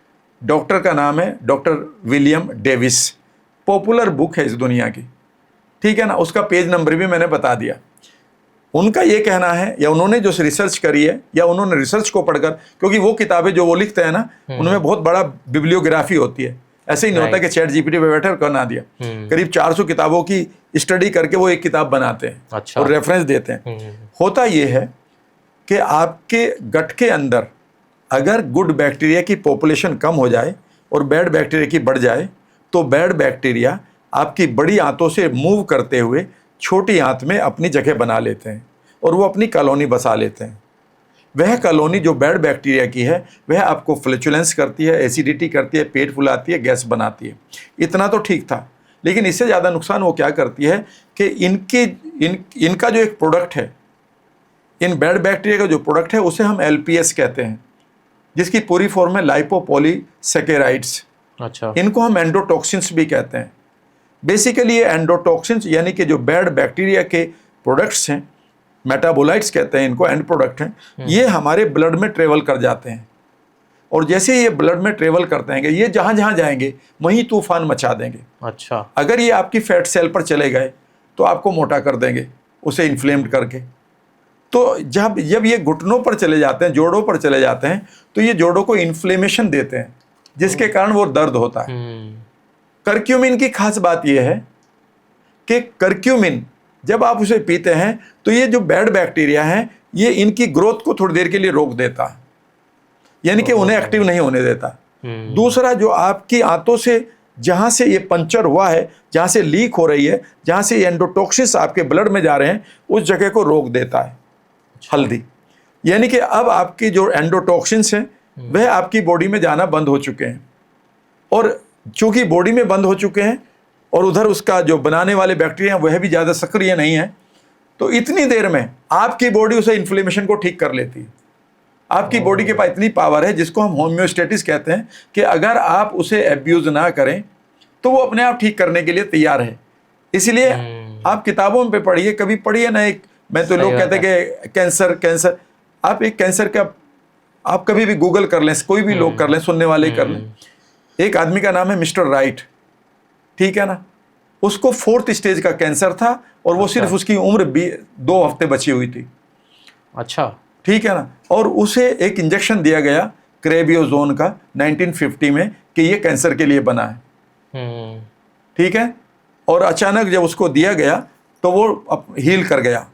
डॉक्टर का नाम है doctor William Davis, popular book है इस दुनिया की, ठीक है ना। उसका पेज नंबर भी मैंने बता दिया। उनका ये कहना है, या उन्होंने जो रिसर्च करी है, या उन्होंने रिसर्च को पढ़कर, क्योंकि वो किताबें जो वो लिखते हैं ना उनमें बहुत बड़ा बिब्लियोग्राफी होती है। ऐसे ही नहीं होता कि चैट जीपीटी पे बैठे और करना दिया। करीब 400 किताबों की स्टडी करके वो एक किताब बनाते हैं अच्छा। और रेफरेंस देते हैं। होता ये है कि आपके गट के अंदर अगर गुड बैक्टीरिया की पॉपुलेशन कम हो जाए और बैड बैक्टीरिया की बढ़ जाए, तो बैड बैक्टीरिया आपकी बड़ी आंतों से मूव करते हुए छोटी आंत में अपनी जगह बना लेते हैं और वो अपनी कॉलोनी बसा लेते हैं। वह कॉलोनी जो बैड बैक्टीरिया की है वह आपको फ्लैचुलेंस करती है, एसिडिटी करती है, पेट फुलाती है, गैस बनाती है। इतना तो ठीक था, लेकिन इससे ज़्यादा नुकसान वो क्या करती है कि इनका जो एक प्रोडक्ट है, इन बैड बैक्टीरिया का जो प्रोडक्ट है उसे हम LPS कहते हैं, जिसकी पूरी फॉर्म है लाइपोपॉलीसैकेराइड्स। अच्छा। इनको हम एंडोटॉक्सिन्स भी कहते हैं। बेसिकली ये एंडोटॉक्सिन्स यानी कि जो बैड बैक्टीरिया के प्रोडक्ट्स हैं, मेटाबोलाइट्स कहते हैं इनको, एंड प्रोडक्ट हैं, ये हमारे ब्लड में ट्रेवल कर जाते हैं और जैसे ये ब्लड में ट्रेवल करते हैं ये जहाँ जहाँ जाएंगे वहीं तूफान मचा देंगे। अच्छा। अगर ये आपकी फैट सेल पर चले गए तो आपको मोटा कर देंगे उसे इन्फ्लेम्ड करके। तो जब ये घुटनों पर चले जाते हैं, जोड़ों पर चले जाते हैं, तो ये जोड़ों को इन्फ्लेमेशन देते हैं जिसके कारण वो दर्द होता है। करक्यूमिन की खास बात यह है कि करक्यूमिन जब आप उसे पीते हैं तो ये जो बैड बैक्टीरिया हैं ये इनकी ग्रोथ को थोड़ी देर के लिए रोक देता है, यानी कि उन्हें एक्टिव नहीं होने देता। दूसरा, जो आपकी आंतों से जहाँ से ये पंचर हुआ है, जहाँ से लीक हो रही है, जहाँ से एंडोटॉक्सिन्स आपके ब्लड में जा रहे हैं, उस जगह को रोक देता है हल्दी। यानी कि अब आपकी जो एंडोटॉक्सिन्स हैं वह आपकी बॉडी में जाना बंद हो चुके हैं, और चूंकि बॉडी में बंद हो चुके हैं और उधर उसका जो बनाने वाले बैक्टीरिया वह भी ज़्यादा सक्रिय नहीं है, तो इतनी देर में आपकी बॉडी उसे इन्फ्लेमेशन को ठीक कर लेती है। आपकी बॉडी के पास इतनी पावर है जिसको हम होम्योस्टेटिस कहते हैं कि अगर आप उसे एब्यूज़ ना करें तो वो अपने आप ठीक करने के लिए तैयार है। इसलिए आप किताबों में पढ़िए, कभी पढ़िए ना। एक मैं तो लोग कहते हैं कि कैंसर, आप एक कैंसर का आप कभी भी गूगल कर लें, कोई भी लोग कर लें, सुनने वाले कर लें। एक आदमी का नाम है मिस्टर राइट, ठीक है ना, उसको 4th स्टेज का कैंसर था और वो सिर्फ उसकी उम्र 2 हफ्ते बची हुई थी। अच्छा, ठीक है ना, और उसे एक इंजेक्शन दिया गया क्रेबियोजोन का 1950 में कि ये कैंसर के लिए बना है, ठीक है। और अचानक जब उसको दिया गया तो वो हील कर गया।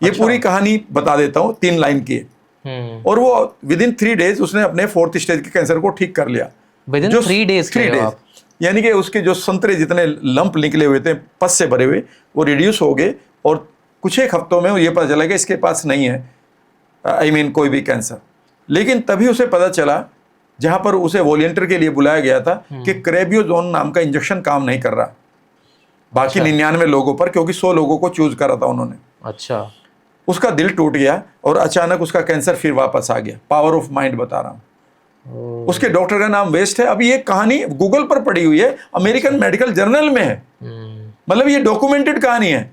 ये पूरी कहानी बता देता हूँ, 3 लाइन की है। और वो विदिन 3 डेज उसने अपने 4th स्टेज के कैंसर को ठीक कर लिया। विदिन 3 डेज, 3 डेज, यानी कि उसके जो संतरे जितने लंप निकले हुए थे पस से भरे हुए, वो रिड्यूस हो गए और कुछ एक हफ्तों में ये पता चला कि इसके पास नहीं है कोई भी कैंसर। लेकिन तभी उसे पता चला, जहां पर उसे वॉलंटियर के लिए बुलाया गया था, कि क्रेबियोजोन नाम का इंजेक्शन काम नहीं कर रहा बाकी 99 लोगों पर, क्योंकि 100 लोगों को चूज करा था उन्होंने। अच्छा। उसका दिल टूट गया और अचानक उसका कैंसर फिर वापस आ गया। पावर ऑफ माइंड बता रहा हूं। उसके डॉक्टर का नाम वेस्ट है। अभी ये कहानी गूगल पर पड़ी हुई है, अमेरिकन मेडिकल जर्नल में है, मतलब ये डॉक्यूमेंटेड कहानी है।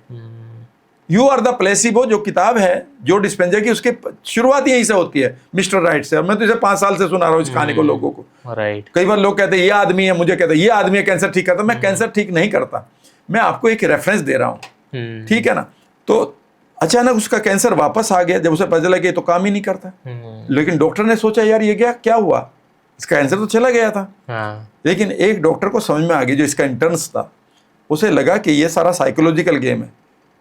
यू आर द प्लेसिबो जो किताब है जो डिस्पेंजा की, उसकी शुरुआत यहीं से होती है, मिस्टर राइट से। मैं तो इसे 5 साल से सुना रहा हूँ इस कहानी को लोगों को। राइट। कई बार लोग कहते हैं ये आदमी है, मुझे कहते हैं ये आदमी है कैंसर ठीक करता। मैं कैंसर ठीक नहीं करता, मैं आपको एक रेफरेंस दे रहा हूँ, ठीक है ना। तो अचानक उसका कैंसर वापस आ गया जब उसे पता चला कि ये तो काम ही नहीं करता। लेकिन डॉक्टर ने सोचा यार ये क्या हुआ, इसका कैंसर तो चला गया था। लेकिन एक डॉक्टर को समझ में आ गई, जो इसका इंटर्न्स था, उसे लगा कि ये सारा साइकोलॉजिकल गेम है।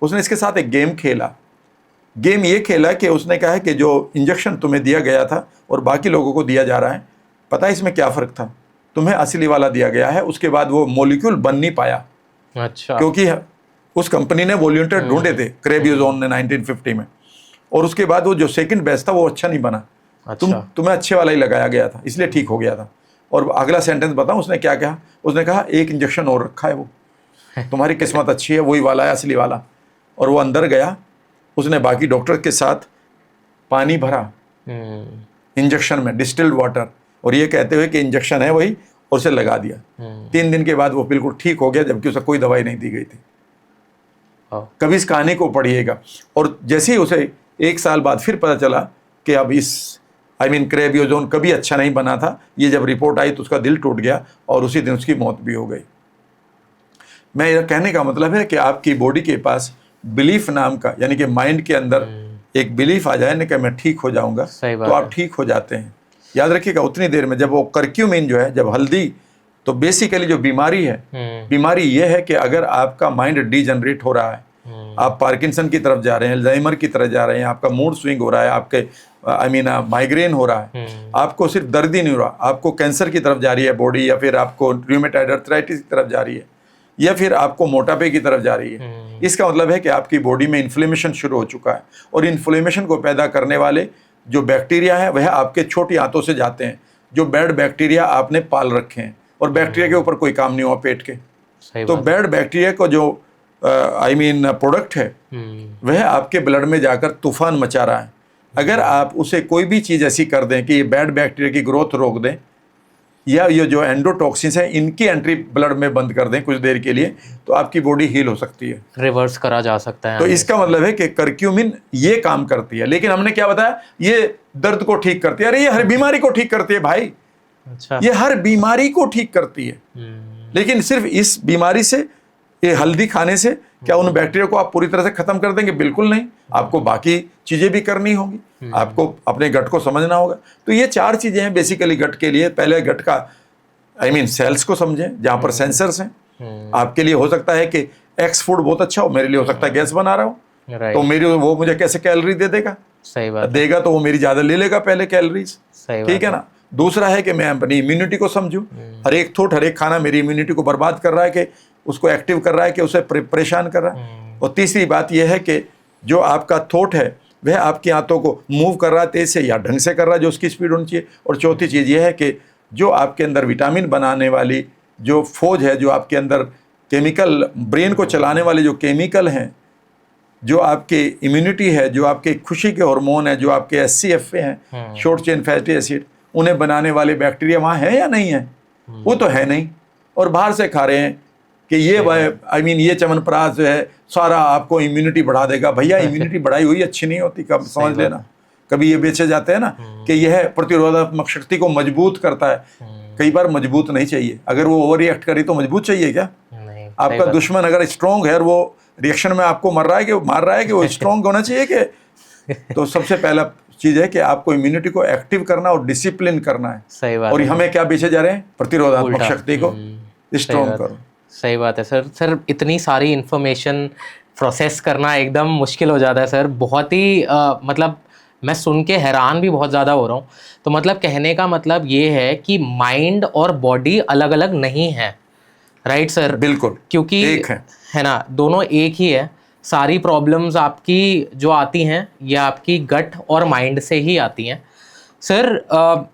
उसने इसके साथ एक गेम खेला। गेम ये खेला कि उसने कहा कि जो इंजेक्शन तुम्हें दिया गया था और बाकी लोगों को दिया जा रहा है, पता है इसमें क्या फ़र्क था? तुम्हें असली वाला दिया गया है। उसके बाद वो मॉलिक्यूल बन नहीं पाया। अच्छा। क्योंकि उस कंपनी ने वॉलंटियर ढूंढे थे क्रेबियोजोन ने 1950 में, और उसके बाद वो जो सेकंड बैच था वो अच्छा नहीं बना। अच्छा। तुम्हें अच्छे वाला ही लगाया गया था, इसलिए ठीक हो गया था। और अगला सेंटेंस बताऊं उसने क्या कहा? उसने कहा एक इंजेक्शन और रखा है, वो तुम्हारी किस्मत अच्छी है, वही वाला है असली वाला। और वो अंदर गया, उसने बाकी डॉक्टर के साथ पानी भरा इंजेक्शन में, डिस्टिल्ड वाटर, और ये कहते हुए कि इंजेक्शन है वही, और उसे लगा दिया। 3 दिन के बाद वो बिल्कुल ठीक हो गया, जबकि उसे कोई दवाई नहीं दी गई थी। कभी इस कहानी को पढ़िएगा। और जैसे ही उसे 1 साल बाद फिर पता चला कि अब क्रेबियोजोन कभी अच्छा नहीं बना था, ये जब रिपोर्ट आई तो उसका दिल टूट गया और उसी दिन उसकी मौत भी हो गई। मैं यह कहने का मतलब है कि आपकी बॉडी के पास बिलीफ नाम का, यानी कि माइंड के अंदर एक बिलीफ आ जाए ना कि मैं ठीक हो जाऊंगा, तो आप ठीक हो जाते हैं। याद रखिएगा, उतनी देर में जब वो करक्यूमिन जो है, जब हल्दी तो बेसिकली जो बीमारी है, बीमारी ये है कि अगर आपका माइंड डिजनरेट हो रहा है, आप पार्किंसन की तरफ जा रहे हैं, अल्जाइमर की तरफ जा रहे हैं, आपका मूड स्विंग हो रहा है, आपके माइग्रेन हो रहा है, आपको सिर्फ दर्द ही नहीं हो रहा, आपको कैंसर की तरफ जा रही है बॉडी, या फिर आपको रूमेटॉइड आर्थराइटिस की तरफ जा रही है, या फिर आपको मोटापे की तरफ जा रही है, इसका मतलब है कि आपकी बॉडी में इन्फ्लेमेशन शुरू हो चुका है। और इन्फ्लेमेशन को पैदा करने वाले जो बैक्टीरिया है वह आपके छोटी आंतों से जाते हैं, जो बैड बैक्टीरिया आपने पाल रखे हैं, और बैक्टीरिया के ऊपर कोई काम नहीं हुआ पेट के। तो बैड बैक्टीरिया को जो प्रोडक्ट है वह आपके ब्लड में जाकर तूफान मचा रहा है। अगर आप उसे कोई भी चीज़ ऐसी कर दें कि ये बैड बैक्टीरिया की ग्रोथ रोक दें, या ये जो एंडोटॉक्सिन्स हैं इनकी एंट्री ब्लड में बंद कर दें कुछ देर के लिए, तो आपकी बॉडी हील हो सकती है, रिवर्स करा जा सकता है। तो इसका मतलब है कि करक्यूमिन ये काम करती है। लेकिन हमने क्या बताया, ये दर्द को ठीक करती है। अरे ये हर बीमारी को ठीक करती है भाई, अच्छा, ये हर बीमारी को ठीक करती है। लेकिन सिर्फ इस बीमारी से, ये हल्दी खाने से क्या उन बैक्टीरिया को आप पूरी तरह से खत्म कर देंगे? बिल्कुल नहीं। आपको बाकी चीजें भी करनी होगी, आपको अपने गट को समझना होगा। तो ये 4 चीजें हैं बेसिकली गट के लिए। पहले गट का सेल्स को समझें, जहां पर सेंसर्स हैं। आपके लिए हो सकता है कि एक्स फूड बहुत अच्छा हो, मेरे लिए हो सकता है गैस बना रहा हूँ, तो मेरी वो मुझे कैसे कैलोरी दे देगा? सही बात देगा तो वो मेरी ज्यादा ले लेगा पहले कैलोरीज, ठीक है ना। दूसरा है कि मैं अपनी इम्यूनिटी को समझूं। हर एक थॉट, हर एक खाना मेरी इम्यूनिटी को बर्बाद कर रहा है कि उसको एक्टिव कर रहा है कि उसे परेशान कर रहा है। और तीसरी बात यह है कि जो आपका थॉट है वह आपकी आंतों को मूव कर रहा है तेज से या ढंग से कर रहा है, जो उसकी स्पीड होनी चाहिए। और चौथी चीज़ यह है कि जो आपके अंदर विटामिन बनाने वाली जो फौज है, जो आपके अंदर केमिकल, ब्रेन को चलाने वाले जो केमिकल हैं, जो आपके इम्यूनिटी है, जो आपके खुशी के हार्मोन है, जो आपके SCFA हैं, शॉर्ट चेन फैटी एसिड, उन्हें बनाने वाले बैक्टीरिया वहाँ है या नहीं है? वो तो है नहीं। और बाहर से खा रहे हैं कि ये ये च्यवनप्राश जो है सारा आपको इम्यूनिटी बढ़ा देगा। भैया इम्यूनिटी बढ़ाई हुई अच्छी नहीं होती, कब समझ लेना। कभी ये बेचे जाते हैं ना कि यह प्रतिरोधात्मक शक्ति को मजबूत करता है। कई बार मजबूत नहीं चाहिए। अगर वो ओवर रिएक्ट करे तो मजबूत चाहिए क्या? आपका दुश्मन अगर स्ट्रॉन्ग है और वो रिएक्शन में आपको मार रहा है कि वो स्ट्रॉन्ग होना चाहिए कि? तो सबसे पहला चीज़ है कि आपको इम्यूनिटी को एक्टिव करना और डिसिप्लिन करना है। सही बात और है। हमें क्या बेचे जा रहे हैं? प्रतिरोधात्मक शक्ति को स्ट्रॉन्ग करो। सही बात है सर। सर इतनी सारी इन्फॉर्मेशन प्रोसेस करना एकदम मुश्किल हो जाता है सर। बहुत ही मतलब मैं सुन के हैरान भी बहुत ज़्यादा हो रहा हूँ। तो मतलब कहने का मतलब ये है कि माइंड और बॉडी अलग अलग नहीं है, राइट सर? बिल्कुल, क्योंकि एक है ना, दोनों एक ही है। सारी प्रॉब्लम्स आपकी जो आती हैं ये आपकी गट और माइंड से ही आती हैं। सर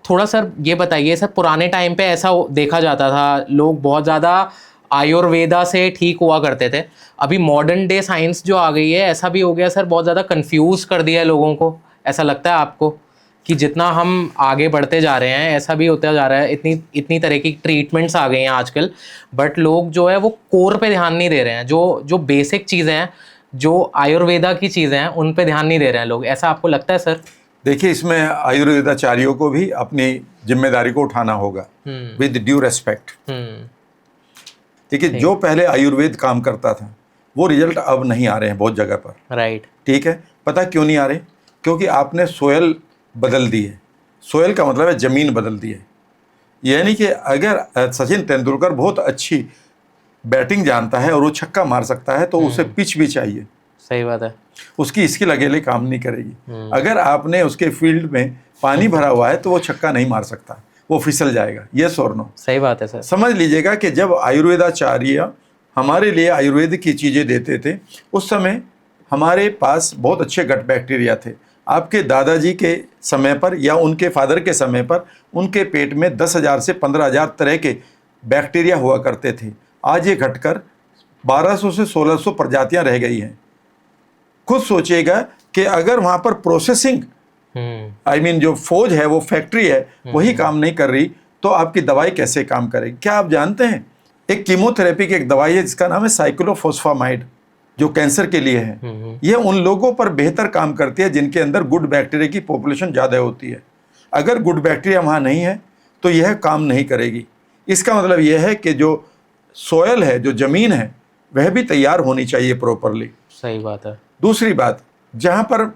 थोड़ा सर ये बताइए सर, पुराने टाइम पे ऐसा देखा जाता था, लोग बहुत ज़्यादा आयुर्वेदा से ठीक हुआ करते थे। अभी मॉडर्न डे साइंस जो आ गई है, ऐसा भी हो गया सर, बहुत ज़्यादा कंफ्यूज कर दिया है लोगों को। ऐसा लगता है आपको कि जितना हम आगे बढ़ते जा रहे हैं ऐसा भी होता जा रहा है? इतनी तरह की ट्रीटमेंट्स आ गई हैं आजकल, बट लोग जो है वो कोर पे ध्यान नहीं दे रहे हैं। जो बेसिक चीज़ें हैं, जो आयुर्वेदा की चीज़ें हैं, उन पे ध्यान नहीं दे रहे हैं लोग। ऐसा आपको लगता है सर? देखिए, इसमें आयुर्वेदाचार्यों को भी अपनी जिम्मेदारी को उठाना होगा विद ड्यू रेस्पेक्ट। देखिए, जो पहले आयुर्वेद काम करता था वो रिजल्ट अब नहीं आ रहे हैं बहुत जगह पर, राइट। ठीक है। पता क्यों नहीं आ रहे? क्योंकि आपने सोयल बदल दी है। सोयल का मतलब है ज़मीन बदल दी है। यानी कि अगर सचिन तेंदुलकर बहुत अच्छी बैटिंग जानता है और वो छक्का मार सकता है तो उसे पिच भी चाहिए। सही बात है। उसकी स्किल अकेले काम नहीं करेगी। अगर आपने उसके फील्ड में पानी भरा हुआ है तो वो छक्का नहीं मार सकता, वो फिसल जाएगा। यस और नो? सही बात है सर। समझ लीजिएगा कि जब आयुर्वेदाचार्य हमारे लिए आयुर्वेद की चीज़ें देते थे उस समय हमारे पास बहुत अच्छे गट बैक्टीरिया थे। आपके दादाजी के समय पर या उनके फादर के समय पर उनके पेट में 10,000 से 15,000 तरह के बैक्टीरिया हुआ करते थे। आज ये घटकर 1200 से 1600 प्रजातियां रह गई हैं। खुद सोचिएगा कि अगर वहाँ पर प्रोसेसिंग जो फौज है, वो फैक्ट्री है, वही काम नहीं कर रही तो आपकी दवाई कैसे काम करेगी? क्या आप जानते हैं एक कीमोथेरेपी की एक दवाई है जिसका नाम है साइक्लोफॉस्फामाइड, जो कैंसर के लिए है। यह उन लोगों पर बेहतर काम करती है जिनके अंदर गुड बैक्टीरिया की पॉपुलेशन ज़्यादा होती है। अगर गुड बैक्टीरिया वहाँ नहीं है तो यह काम नहीं करेगी। इसका मतलब यह है कि जो सोयल है, जो ज़मीन है, वह भी तैयार होनी चाहिए प्रॉपरली। सही बात है। दूसरी बात, जहाँ पर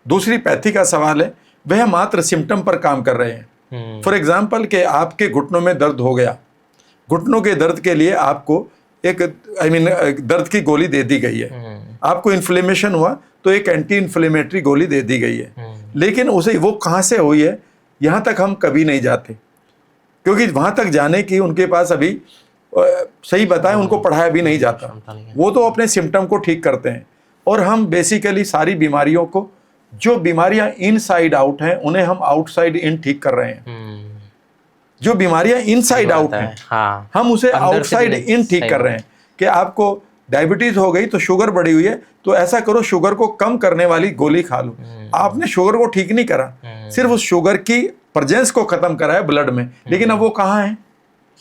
दूसरी पैथी का सवाल है, वह मात्र सिम्टम पर काम कर रहे हैं। फॉर एग्जाम्पल कि आपके घुटनों में दर्द हो गया घुटनों के दर्द के लिए आपको एक दर्द की गोली दे दी गई है। आपको इन्फ्लेमेशन हुआ तो एक एंटी इन्फ्लेमेटरी गोली दे दी गई है। लेकिन उसे वो कहाँ से हुई है, यहाँ तक हम कभी नहीं जाते, क्योंकि वहाँ तक जाने की उनके पास अभी सही बताएं उनको पढ़ाया भी नहीं जाता। वो तो अपने सिम्टम को ठीक करते हैं, और हम बेसिकली सारी बीमारियों को, जो बीमारियां इनसाइड आउट हैं, उन्हें हम आउटसाइड इन ठीक कर रहे हैं। जो बीमारियां इनसाइड आउट हैं, हाँ, हम उसे अंदर से आउटसाइड नहीं, इन ठीक कर रहे हैं। कि आपको डायबिटीज हो गई तो शुगर बढ़ी हुई है, तो ऐसा करो शुगर को कम करने वाली गोली खा लो। आपने शुगर को ठीक नहीं करा, सिर्फ उस शुगर की प्रेजेंस को खत्म करा है ब्लड में। लेकिन अब वो कहाँ है?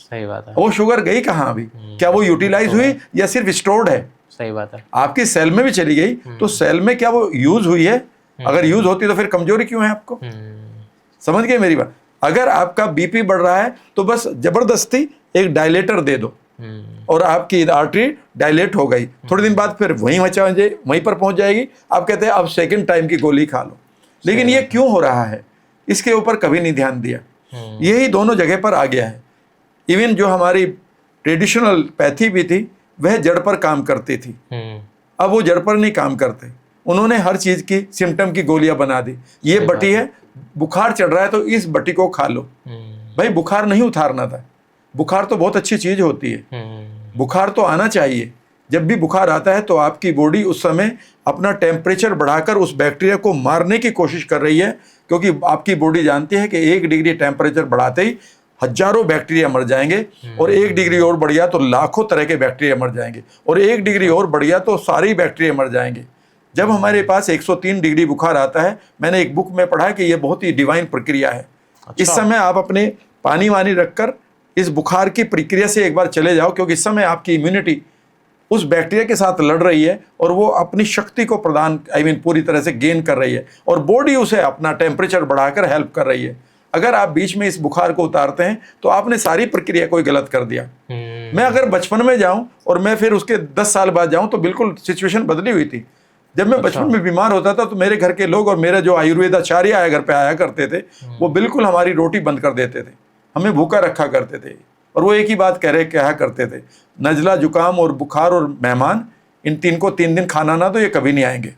सही बात है। वो शुगर गई कहाँ अभी? क्या वो यूटिलाइज हुई या सिर्फ स्टोर्ड है? सही बात है। आपकी सेल में भी चली गई, तो सेल में क्या वो यूज हुई है? अगर यूज होती तो फिर कमजोरी क्यों है आपको? समझ गए मेरी बात? अगर आपका बीपी बढ़ रहा है तो बस जबरदस्ती एक डायलेटर दे दो और आपकी आर्टरी डायलेट हो गई, थोड़े दिन बाद फिर वहीं पर पहुंच जाएगी। आप कहते हैं अब सेकंड टाइम की गोली खा लो। लेकिन ये क्यों हो रहा है, इसके ऊपर कभी नहीं ध्यान दिया। यही दोनों जगह पर आ गया है। इवन जो हमारी ट्रेडिशनल पैथी भी थी, वह जड़ पर काम करती थी। अब वो जड़ पर नहीं काम करते, उन्होंने हर चीज की सिम्टम की गोलियां बना दी। ये बटी है, बुखार चढ़ रहा है तो इस बटी को खा लो। भाई बुखार नहीं उतारना था। बुखार तो बहुत अच्छी चीज होती है, बुखार तो आना चाहिए। जब भी बुखार आता है तो आपकी बॉडी उस समय अपना टेम्परेचर बढ़ाकर उस बैक्टीरिया को मारने की कोशिश कर रही है, क्योंकि आपकी बॉडी जानती है कि 1 डिग्री टेम्परेचर बढ़ाते ही हजारों बैक्टीरिया मर जाएंगे, और 1 डिग्री और बढ़ गया तो लाखों तरह के बैक्टीरिया मर जाएंगे, और 1 डिग्री और बढ़ गया तो सारे बैक्टीरिया मर जाएंगे। जब हमारे पास 103 डिग्री बुखार आता है, मैंने एक बुक में पढ़ा है कि यह बहुत ही डिवाइन प्रक्रिया है। अच्छा। इस समय आप अपने पानी वानी रखकर इस बुखार की प्रक्रिया से एक बार चले जाओ, क्योंकि इस समय आपकी इम्यूनिटी उस बैक्टीरिया के साथ लड़ रही है और वो अपनी शक्ति को प्रदान पूरी तरह से गेन कर रही है, और बॉडी उसे अपना टेम्परेचर बढ़ाकर हेल्प कर रही है। अगर आप बीच में इस बुखार को उतारते हैं तो आपने सारी प्रक्रिया को गलत कर दिया। मैं अगर बचपन में जाऊं और मैं फिर उसके 10 साल बाद जाऊं तो बिल्कुल सिचुएशन बदली हुई थी। जब मैं बचपन में बीमार होता था तो मेरे घर के लोग और मेरा जो आयुर्वेदाचार्य आया घर पे आया करते थे, वो बिल्कुल हमारी रोटी बंद कर देते थे, हमें भूखा रखा करते थे, और वो एक ही बात कहा करते थे, नजला जुकाम और बुखार और मेहमान, इन 3 को 3 दिन खाना ना तो ये कभी नहीं आएंगे।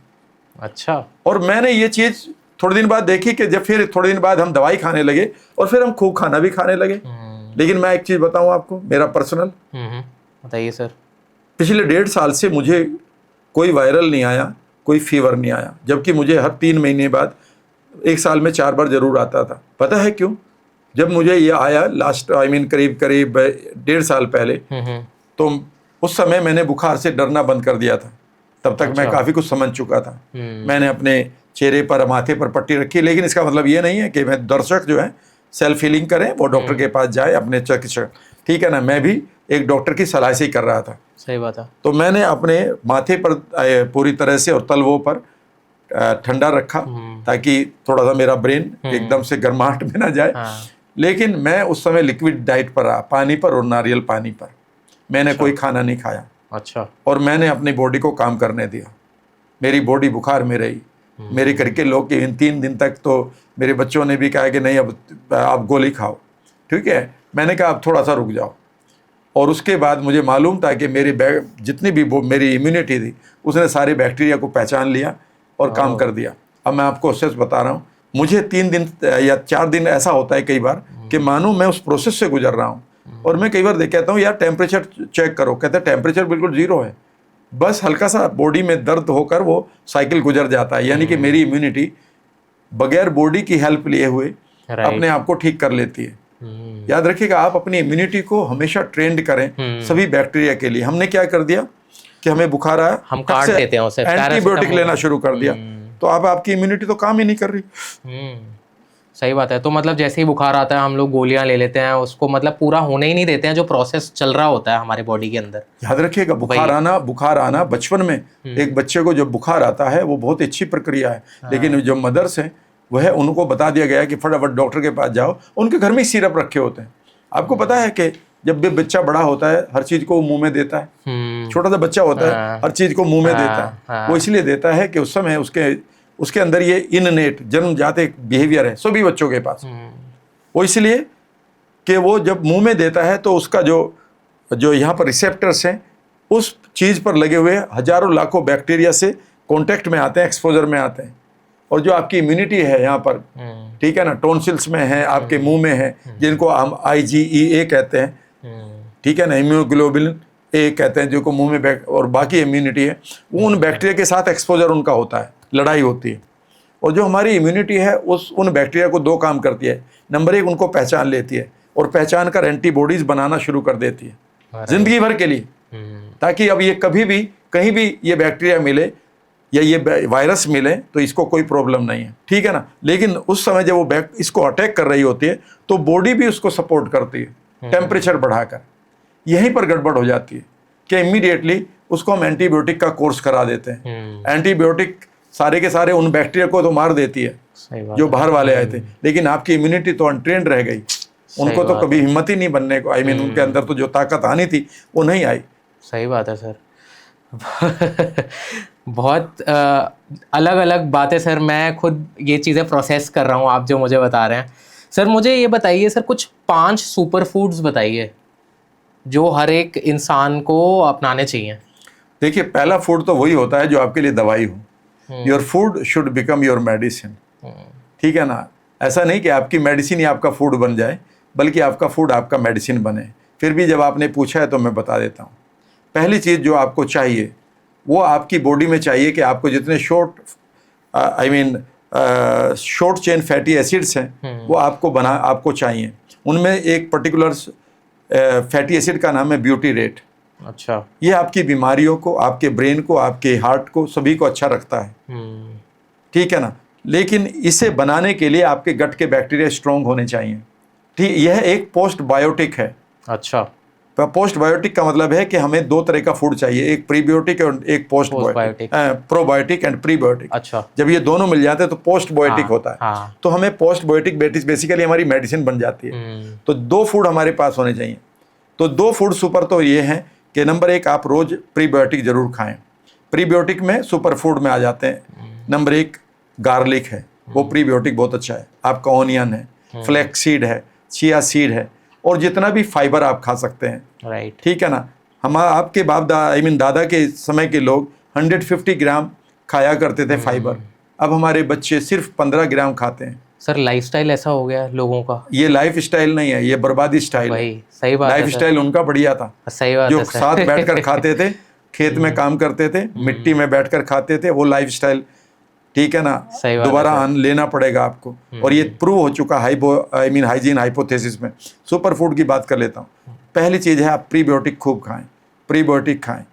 अच्छा। और मैंने ये चीज़ थोड़े दिन बाद देखी कि जब फिर थोड़े दिन बाद हम दवाई खाने लगे और फिर हम खूब खाना भी खाने लगे। लेकिन मैं एक चीज़ बताऊं आपको, मेरा पर्सनल, बताइए सर। पिछले 1.5 साल से मुझे कोई वायरल नहीं आया, कोई फीवर नहीं आया, जबकि मुझे हर 3 महीने बाद 1 साल में 4 बार जरूर आता था। पता है क्यों? जब मुझे ये आया लास्ट करीब 1.5 साल पहले, तो उस समय मैंने बुखार से डरना बंद कर दिया था। तब तक मैं काफ़ी कुछ समझ चुका था। मैंने अपने चेहरे पर, माथे पर पट्टी रखी। लेकिन इसका मतलब ये नहीं है कि मैं दर्शक जो है सेल्फ हीलिंग करें, वो डॉक्टर के पास जाए अपने चिकित्सक, ठीक है ना। मैं भी एक डॉक्टर की सलाह से ही कर रहा था। सही बात है। तो मैंने अपने माथे पर पूरी तरह से और तलवों पर ठंडा रखा, ताकि थोड़ा सा मेरा ब्रेन एकदम से गर्माहट में ना जाए। लेकिन मैं उस समय लिक्विड डाइट पर रहा, पानी पर और नारियल पानी पर। मैंने कोई खाना नहीं खाया। अच्छा। और मैंने अपनी बॉडी को काम करने दिया। मेरी बॉडी बुखार में रही। मेरे घर के लोग इन 3 दिन तक तो मेरे बच्चों ने भी कहा कि नहीं अब आप गोली खाओ, ठीक है। मैंने कहा अब थोड़ा सा रुक जाओ, और उसके बाद मुझे मालूम था कि जितनी भी मेरी इम्यूनिटी थी उसने सारे बैक्टीरिया को पहचान लिया और काम कर दिया। अब मैं आपको सच बता रहा हूँ, मुझे 3 दिन या 4 दिन ऐसा होता है कई बार कि मानो मैं उस प्रोसेस से गुजर रहा हूँ। और मैं कई बार कहता हूँ यार टेम्परेचर चेक करो, कहते हैं टेम्परेचर बिल्कुल 0 है, बस हल्का सा बॉडी में दर्द होकर वो साइकिल गुजर जाता है। यानी कि मेरी इम्यूनिटी बगैर बॉडी की हेल्प लिए हुए अपने आप को ठीक कर लेती है। याद रखिएगा, आप अपनी इम्यूनिटी को हमेशा ट्रेंड करें सभी बैक्टीरिया के लिए। हमने क्या कर दिया कि हमें बुखार आया, हम काट देते हैं उसे, एंटीबायोटिक लेना शुरू कर दिया, तो अब आपकी इम्यूनिटी तो काम ही नहीं कर रही। सही बात है। तो मतलब जैसे ही बुखार आता है हम लोग गोलियां ले लेते हैं, उसको मतलब पूरा होने ही नहीं देते हैं जो प्रोसेस चल रहा होता है हमारे बॉडी के अंदर। याद रखिएगा, बुखार आना बचपन में एक बच्चे को जब बुखार आता है वो बहुत अच्छी प्रक्रिया है। लेकिन जो मदर्स हैं वह उनको बता दिया गया है कि फटाफट डॉक्टर के पास जाओ। उनके घर में ही सिरप रखे होते हैं। आपको पता है कि जब भी बच्चा बड़ा होता है हर चीज को मुंह में देता है। छोटा सा बच्चा होता है हर चीज को मुंह में देता है। वो इसलिए देता है कि उस समय उसके अंदर ये इननेट जन्मजात एक बिहेवियर है सभी बच्चों के पास। वो इसलिए कि वो जब मुंह में देता है तो उसका जो यहाँ पर रिसेप्टर्स हैं उस चीज़ पर लगे हुए हजारों लाखों बैक्टीरिया से कांटेक्ट में आते हैं, एक्सपोजर में आते हैं। और जो आपकी इम्यूनिटी है यहाँ पर, ठीक है ना, टॉन्सिल्स में है, आपके मुंह में है, जिनको हम IgE कहते हैं, ठीक है ना, इम्यूनोग्लोबुलिन ए कहते हैं, जो मुंह में और बाकी इम्यूनिटी है, वो उन बैक्टीरिया के साथ एक्सपोजर उनका होता है, लड़ाई होती है। और जो हमारी इम्यूनिटी है उन बैक्टीरिया को 2 काम करती है। नंबर 1, उनको पहचान लेती है और पहचान कर एंटीबॉडीज बनाना शुरू कर देती है जिंदगी भर के लिए, ताकि अब ये कभी भी कहीं भी ये बैक्टीरिया मिले या ये वायरस मिले तो इसको कोई प्रॉब्लम नहीं है, ठीक है ना। लेकिन उस समय जब वो इसको अटैक कर रही होती है तो बॉडी भी उसको सपोर्ट करती है टेम्परेचर बढ़ाकर। यहीं पर गड़बड़ हो जाती है कि इमीडिएटली उसको हम एंटीबायोटिक का कोर्स करा देते हैं। एंटीबायोटिक सारे के सारे उन बैक्टीरिया को तो मार देती है जो बाहर वाले आए थे, लेकिन आपकी इम्यूनिटी तो अनट्रेंड रह गई, उनको तो कभी हिम्मत ही नहीं बनने को, उनके अंदर तो जो ताकत आनी थी वो नहीं आई। सही बात है सर। बहुत अलग अलग बातें सर, मैं खुद ये चीज़ें प्रोसेस कर रहा हूँ आप जो मुझे बता रहे हैं। सर मुझे ये बताइए सर, कुछ 5 सुपर फूड्स बताइए जो हर एक इंसान को अपनाने चाहिए। देखिए, पहला फूड तो वही होता है जो आपके लिए दवाई हो। Your food should become your medicine, ठीक है ना। ऐसा नहीं कि आपकी मेडिसिन ही आपका फूड बन जाए, बल्कि आपका फूड आपका मेडिसिन बने। फिर भी जब आपने पूछा है तो मैं बता देता हूँ। पहली चीज़ जो आपको चाहिए वो आपकी बॉडी में चाहिए कि आपको जितने शॉर्ट चेन फैटी एसिड्स हैं वो आपको चाहिए। उनमें एक पर्टिकुलर फैटी एसिड का नाम है ब्यूटीरेट। अच्छा। ये आपकी बीमारियों को, आपके ब्रेन को, आपके हार्ट को, सभी को अच्छा रखता है, ठीक है ना। लेकिन इसे बनाने के लिए आपके गट के बैक्टीरिया स्ट्रॉन्ग होने चाहिए, ठीक। यह एक पोस्ट बायोटिक है। अच्छा। तो पोस्ट बायोटिक का मतलब है कि हमें 2 तरह का फूड चाहिए, एक प्रीबायोटिक और एक post biotic, probiotic and prebiotic. अच्छा। जब ये दोनों मिल जाते हैं तो पोस्ट बायोटिक होता है। हाँ। तो हमें पोस्ट बायोटिक बेसिकली हमारी मेडिसिन बन जाती है। तो 2 फूड हमारे पास होने चाहिए। तो 2 फूड सुपर तो ये हैं कि नंबर 1, आप रोज प्रीबायोटिक जरूर खाएं। प्रीबायोटिक में सुपर फूड में आ जाते हैं। नंबर 1 गार्लिक है, वो प्रीबायोटिक बहुत अच्छा है। आपका ऑनियन है, फ्लैक्स सीड है, चिया सीड है, और जितना भी फाइबर आप खा सकते हैं, राइट, ठीक है ना। आपके दादा के समय के लोग 150 ग्राम खाया करते थे फाइबर। अब हमारे बच्चे सिर्फ 15 ग्राम खाते हैं। सर लाइफस्टाइल ऐसा हो गया लोगों का। ये लाइफ स्टाइल नहीं है, ये बर्बादी स्टाइल है। सही बात है। लाइफ स्टाइल उनका बढ़िया था। सही बात जो है सर। साथ बैठकर खाते थे, खेत में काम करते थे, मिट्टी में बैठकर खाते थे, वो लाइफ स्टाइल, ठीक है ना, दोबारा लेना पड़ेगा आपको। और ये प्रूव हो चुका हाइजीन हाइपोथेसिस में। सुपर फूड की बात कर लेता हूँ। पहली चीज़ है आप प्रीबायोटिक खूब खाएं, प्रीबायोटिक खाएं।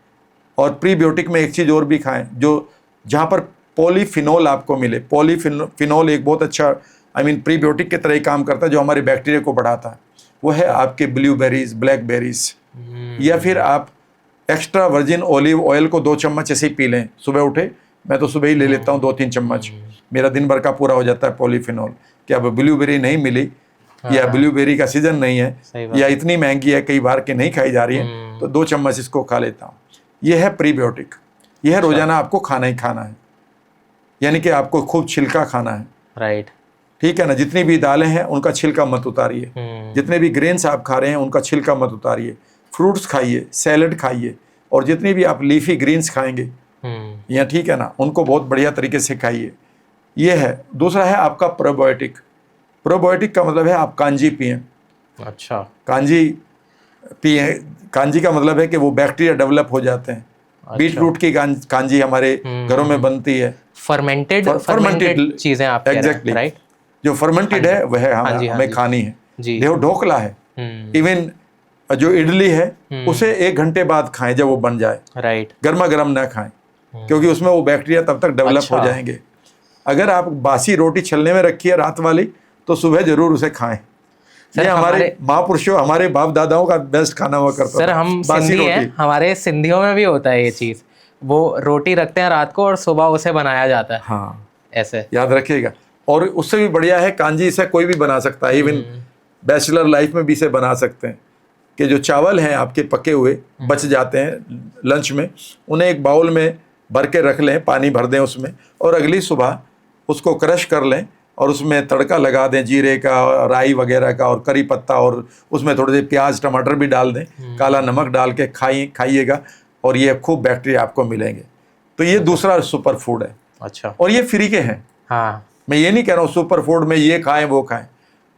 और प्रीबायोटिक में एक चीज़ और भी खाएं जहाँ पर पॉलीफिनोल आपको मिले। पॉलीफिनोल एक बहुत अच्छा प्रीबायोटिक की तरह ही काम करता है, जो हमारे बैक्टीरिया को बढ़ाता है। वो है आपके ब्लूबेरीज, ब्लैकबेरीज, या फिर आप एक्स्ट्रा वर्जिन ऑलिव ऑयल को 2 चम्मच ऐसे ही पी लें। सुबह उठे, मैं तो सुबह ही ले लेता हूँ 2-3 चम्मच, मेरा दिन भर का पूरा हो जाता है पॉलीफिनोल। कि अब ब्लूबेरी नहीं मिली या ब्लूबेरी का सीजन नहीं है या इतनी महंगी है कई बार कि नहीं खाई जा रही है, तो 2 चम्मच इसको खा लेता हूँ। यह है प्रीबायोटिक। यह रोजाना आपको खाना ही खाना है, यानी कि आपको खूब छिलका खाना है, राइट, ठीक है ना। जितनी भी दालें हैं उनका छिलका मत उतारिए, जितने भी ग्रेन्स आप खा रहे हैं उनका छिलका मत उतारिए। फ्रूट्स खाइए, सैलड खाइए, और जितनी भी आप लीफी ग्रीन्स खाएंगे या, ठीक है ना, उनको बहुत बढ़िया तरीके से खाइए। ये है। दूसरा है आपका प्रोबायोटिक। प्रोबायोटिक का मतलब है आप कांजी पिएं। अच्छा। कांजी पिएं, कांजी का मतलब है कि वो बैक्टीरिया डेवलप हो जाते हैं। अच्छा। बीटरूट की कांजी हमारे घरों में बनती है। फर्मेंटेड चीजें आप एग्जैक्टली, राइट। जो फर्मेंटेड है वह हमें खानी है। देखो, ढोकला है, इवन जो इडली है उसे 1 घंटे बाद खाएं जब वो बन जाए, राइट। गर्मा गर्म ना खाएं, क्योंकि उसमें वो बैक्टीरिया तब तक डेवलप हो जाएंगे। अगर आप बासी रोटी छलने में रखी है रात वाली, तो सुबह जरूर उसे खाएं। ये हमारे महापुरुषों, हमारे बाप दादाओं का बेस्ट खाना हुआ करता सर। हम सिंधी हैं, हमारे सिंधियों में भी होता है ये चीज़। वो रोटी रखते हैं रात को और सुबह उसे बनाया जाता है। हाँ, ऐसे याद याद रखिएगा। और उससे भी बढ़िया है कांजी, इसे कोई भी बना सकता है, इवन बैचलर लाइफ में भी इसे बना सकते हैं। कि जो चावल हैं आपके पके हुए बच जाते हैं लंच में, उन्हें एक बाउल में भर के रख लें, पानी भर दें उसमें, और अगली सुबह उसको क्रश कर लें और उसमें तड़का लगा दें जीरे का, राई वगैरह का और करी पत्ता, और उसमें थोड़े से प्याज टमाटर भी डाल दें, काला नमक डाल के खाइएगा और ये खूब बैक्टीरिया आपको मिलेंगे। तो ये दूसरा सुपर फूड है। अच्छा। और ये फ्री के हैं। हाँ। मैं ये नहीं कह रहा हूँ सुपर फूड में ये खाएं वो खाएं,